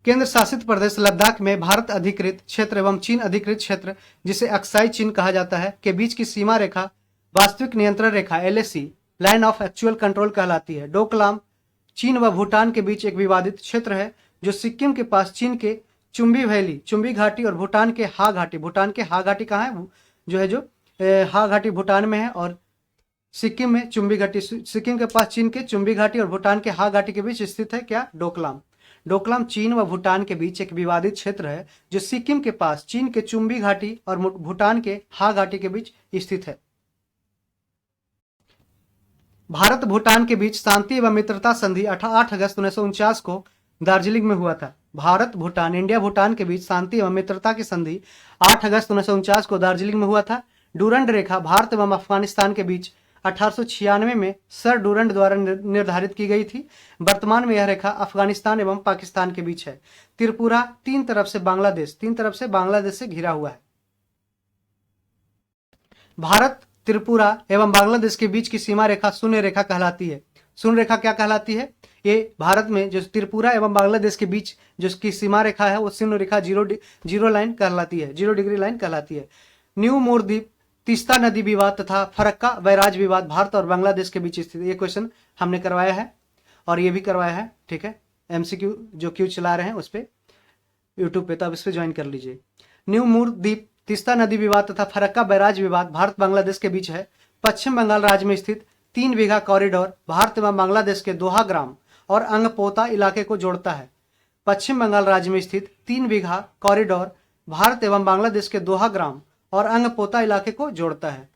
केंद्र शासित प्रदेश लद्दाख में भारत अधिकृत क्षेत्र एवं चीन अधिकृत क्षेत्र जिसे अक्साई चीन कहा जाता है के बीच की सीमा रेखा वास्तविक नियंत्रण रेखा LAC line of actual control कहलाती है। डोकलाम चीन व भूटान के बीच एक विवादित क्षेत्र है जो सिक्किम के पास चीन के चुम्बी वैली, चुम्बी घाटी और भूटान के हा घाटी, भूटान के हा घाटी कहाँ है? जो है जो हा घाटी भूटान में है और सिक्किम में चुम्बी घाटी, सिक्किम के पास चीन के चुम्बी घाटी और भूटान के हा घाटी के बीच स्थित है। क्या? डोकलाम। डोकलाम चीन व भूटान के बीच एक विवादित क्षेत्र है जो सिक्किम के पास चीन के चुम्बी घाटी और भूटान के हा घाटी के बीच स्थित है। भारत भूटान के बीच शांति एवं मित्रता संधि 8 अगस्त 1949 को दार्जिलिंग में हुआ था। भारत भूटान इंडिया भूटान के बीच शांति एवं मित्रता की संधि 8 अगस्त 1949 को दार्जिलिंग में हुआ था। डूरंड रेखा भारत एवं अफगानिस्तान के बीच 1896 में सर डूरंड द्वारा निर्धारित की गई थी। वर्तमान में यह रेखा अफगानिस्तान एवं पाकिस्तान के बीच है। त्रिपुरा तीन तरफ से बांग्लादेश से घिरा हुआ है। भारत त्रिपुरा एवं बांग्लादेश के बीच की सीमा रेखा शून्य रेखा कहलाती है। शून्य रेखा क्या कहलाती है? ये भारत में जो त्रिपुरा एवं बांग्लादेश के बीच जो की सीमा रेखा है वो शून्य रेखा जीरो लाइन कहलाती है, 0 डिग्री लाइन कहलाती है। न्यू मोर द्वीप, तीस्ता नदी विवाद तथा फरक्का बैराज विवाद भारत और बांग्लादेश के बीच स्थित। ये क्वेश्चन हमने करवाया है और ये भी करवाया है, ठीक है। MCQ जो क्यू चला रहे हैं उस पर यूट्यूब पे, तो आप इस पर ज्वाइन कर लीजिए। न्यू मोर द्वीप, तीस्ता नदी विवाद तथा फरक्का बैराज विवाद भारत बांग्लादेश के बीच है। पश्चिम बंगाल राज्य में स्थित 3 बीघा कॉरिडोर भारत एवं बांग्लादेश के दोहा ग्राम और अंगपोता इलाके को जोड़ता है। पश्चिम बंगाल राज्य में स्थित 3 बीघा कॉरिडोर भारत एवं बांग्लादेश के दोहा ग्राम और अंगपोता इलाके को जोड़ता है।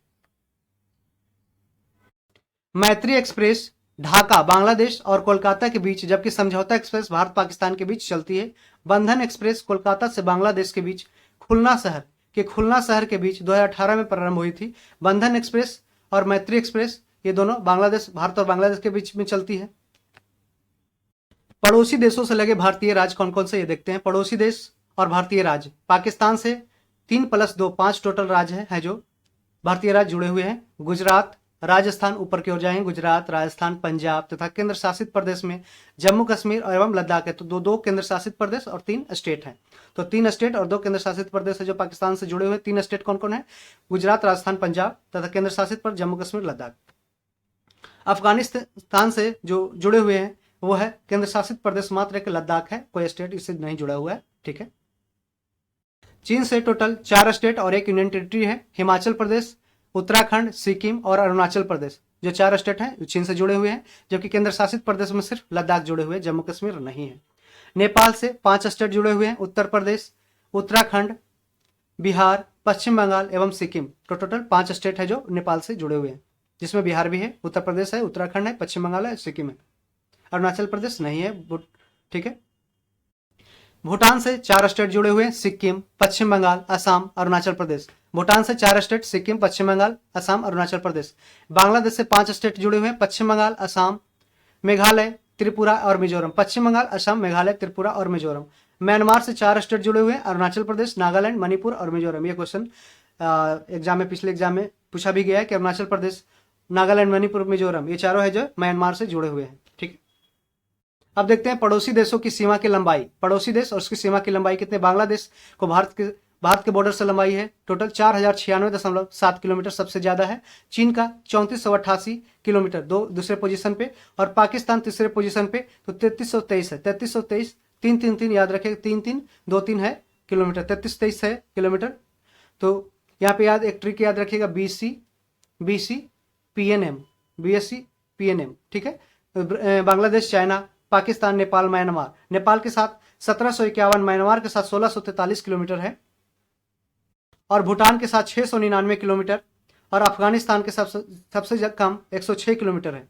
मैत्री एक्सप्रेस ढाका बांग्लादेश और कोलकाता के बीच, जबकि समझौता एक्सप्रेस भारत पाकिस्तान के बीच चलती है। बंधन एक्सप्रेस कोलकाता से बांग्लादेश के बीच खुलना शहर के बीच 2018 में प्रारंभ हुई थी। बंधन एक्सप्रेस और मैत्री एक्सप्रेस ये दोनों भारत और बांग्लादेश के बीच में चलती है। पड़ोसी देशों से लगे भारतीय राज्य कौन कौन से ये देखते हैं। पड़ोसी देश और भारतीय राज्य, पाकिस्तान से 3+2 5 टोटल राज्य है जो भारतीय राज्य जुड़े हुए हैं। गुजरात, राजस्थान ऊपर की ओर जाएंगे, गुजरात, राजस्थान, पंजाब तथा केंद्र शासित प्रदेश में जम्मू कश्मीर एवं लद्दाख है। तो दो केंद्र शासित प्रदेश और 3 स्टेट हैं। तो 3 स्टेट और 2 केंद्र शासित प्रदेश है जो पाकिस्तान से जुड़े हुए। 3 स्टेट कौन कौन है? गुजरात, राजस्थान, पंजाब तथा केंद्र शासित प्रदेश जम्मू कश्मीर, लद्दाख। अफगानिस्तान से जो जुड़े हुए हैं वो है केंद्र शासित प्रदेश मात्र एक लद्दाख है, कोई स्टेट इससे नहीं जुड़ा हुआ है, ठीक है। चीन से टोटल 4 स्टेट और 1 यूनियन टेरिटरी है। हिमाचल प्रदेश, उत्तराखंड, सिक्किम और अरुणाचल प्रदेश जो 4 स्टेट हैं चीन से जुड़े हुए हैं, जबकि केंद्र शासित प्रदेश में सिर्फ लद्दाख जुड़े हुए हैं, जम्मू कश्मीर नहीं है। नेपाल से 5 स्टेट जुड़े हुए हैं, उत्तर प्रदेश, उत्तराखंड, बिहार, पश्चिम बंगाल एवं सिक्किम। तो टोटल 5 स्टेट है जो नेपाल से जुड़े हुए हैं, जिसमें बिहार भी है, उत्तर प्रदेश है, उत्तराखंड है, पश्चिम बंगाल है, सिक्किम है। अरुणाचल प्रदेश नहीं है, ठीक है। भूटान से 4 स्टेट जुड़े हुए हैं, सिक्किम, पश्चिम बंगाल, असम, अरुणाचल प्रदेश। भूटान से 4 स्टेट, सिक्किम, पश्चिम बंगाल, असम, अरुणाचल प्रदेश। बांग्लादेश से 5 स्टेट जुड़े हुए हैं, पश्चिम बंगाल, असम, मेघालय, त्रिपुरा और मिजोरम। पश्चिम बंगाल, असम, मेघालय, त्रिपुरा और मिजोरम। म्यांमार से 4 स्टेट जुड़े हुए हैं, अरुणाचल प्रदेश, नागालैंड, मणिपुर और मिजोरम। ये क्वेश्चन एग्जाम में, पिछले एग्जाम में पूछा भी गया है कि अरुणाचल प्रदेश, नागालैंड, मणिपुर, मिजोरम ये चारों है जो म्यांमार से जुड़े हुए हैं, ठीक है। अब देखते हैं पड़ोसी देशों की सीमा की लंबाई। पड़ोसी देश और उसकी सीमा की लंबाई कितने? बांग्लादेश भारत के बॉर्डर से लंबाई है टोटल 4096.7 किलोमीटर, सबसे ज़्यादा है। चीन का 3488 किलोमीटर दूसरे पोजीशन पे, और पाकिस्तान तीसरे पोजीशन पे, तो 3323 है। 3323 333 याद रखें, 3323 है किलोमीटर, 3323 है किलोमीटर। तो यहाँ पे एक ट्रिक याद रखिएगा, BC PNM, BSc PNM, ठीक है। Bangladesh, China, Pakistan, Nepal, Myanmar. नेपाल के साथ 1751, म्यांमार के साथ 1643 किलोमीटर है, और भूटान के साथ 699 किलोमीटर, और अफगानिस्तान के सबसे कम 106 किलोमीटर है।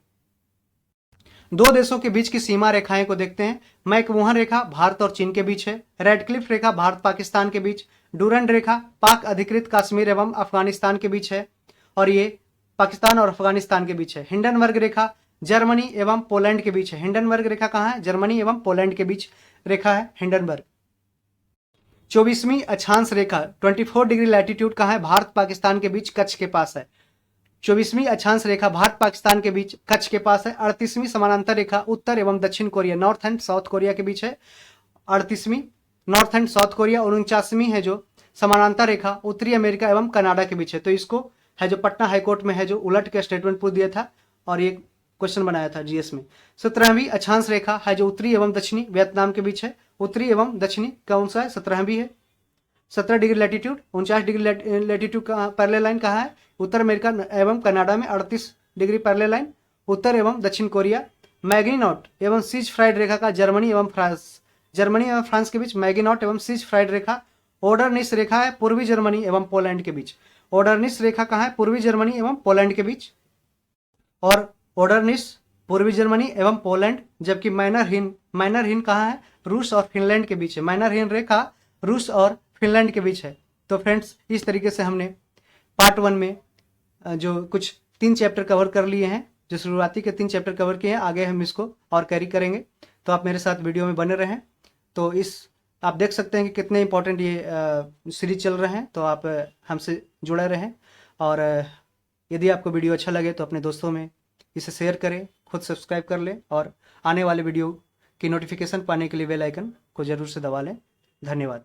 दो देशों के बीच की सीमा रेखाएं को देखते हैं। मैकमोहन रेखा भारत और चीन के बीच है। रेडक्लिफ रेखा भारत पाकिस्तान के बीच। डूरंड रेखा पाक अधिकृत कश्मीर एवं अफगानिस्तान के बीच है, और ये पाकिस्तान और अफगानिस्तान के बीच है। हिंडनबर्ग रेखा जर्मनी एवं पोलैंड के बीच है। हिंडनबर्ग रेखा कहाँ है? जर्मनी एवं पोलैंड के बीच रेखा है हिंडनबर्ग। 24वीं अक्षांश रेखा 24 डिग्री लैटिट्यूड कहाँ है? भारत पाकिस्तान के बीच कच्छ के पास है। 24वीं अक्षांश रेखा भारत पाकिस्तान के बीच कच्छ के पास है। 38वीं समानांतर रेखा उत्तर एवं दक्षिण Korea, north and south Korea के बीच है। 38वीं नॉर्थ एंड साउथ कोरिया। और 49वीं है जो समानांतर रेखा उत्तरी अमेरिका एवं कनाडा के बीच है। तो इसको है जो पटना हाईकोर्ट में है जो उलट के स्टेटमेंट पूछ दिया था, और ये क्वेश्चन बनाया था जीएस में। 17वीं अक्षांश रेखा है जो उत्तरी एवं दक्षिणी वियतनाम के बीच है। उत्तरी एवं दक्षिणी कौन सा है? 17वीं है। 17 degree latitude. 49 degree latitude parallel line कहाँ है? उत्तर अमेरिका एवं कनाडा में। 38 डिग्री पैरेलल लाइन उत्तर एवं दक्षिण कोरिया। मैगिनॉट एवं सीज फ्राइड रेखा का जर्मनी एवं फ्रांस के बीच। मैगिनॉट एवं सीज फ्राइड रेखा। ओडरनिस रेखा है पूर्वी जर्मनी एवं पोलैंड के बीच। ओडरनिस रेखा कहाँ है? पूर्वी जर्मनी एवं पोलैंड के बीच। और ओडरनिस पूर्वी जर्मनी एवं पोलैंड, जबकि माइनर हिन कहाँ है? रूस और फिनलैंड के बीच है। माइनर हिन रेखा रूस और फिनलैंड के बीच है। तो फ्रेंड्स, इस तरीके से हमने पार्ट 1 में जो कुछ 3 चैप्टर कवर कर लिए हैं, जो शुरुआती के 3 चैप्टर कवर किए हैं, आगे हम इसको और कैरी करेंगे। तो आप मेरे साथ वीडियो में बने रहें। तो आप देख सकते हैं कि कितने इंपॉर्टेंट ये सीरीज चल रहे हैं। तो आप हमसे जुड़े रहें, और यदि आपको वीडियो अच्छा लगे तो अपने दोस्तों में इसे शेयर करें, खुद सब्सक्राइब कर लें, और आने वाले वीडियो की नोटिफिकेशन पाने के लिए बेल आइकन को ज़रूर से दबा लें। धन्यवाद।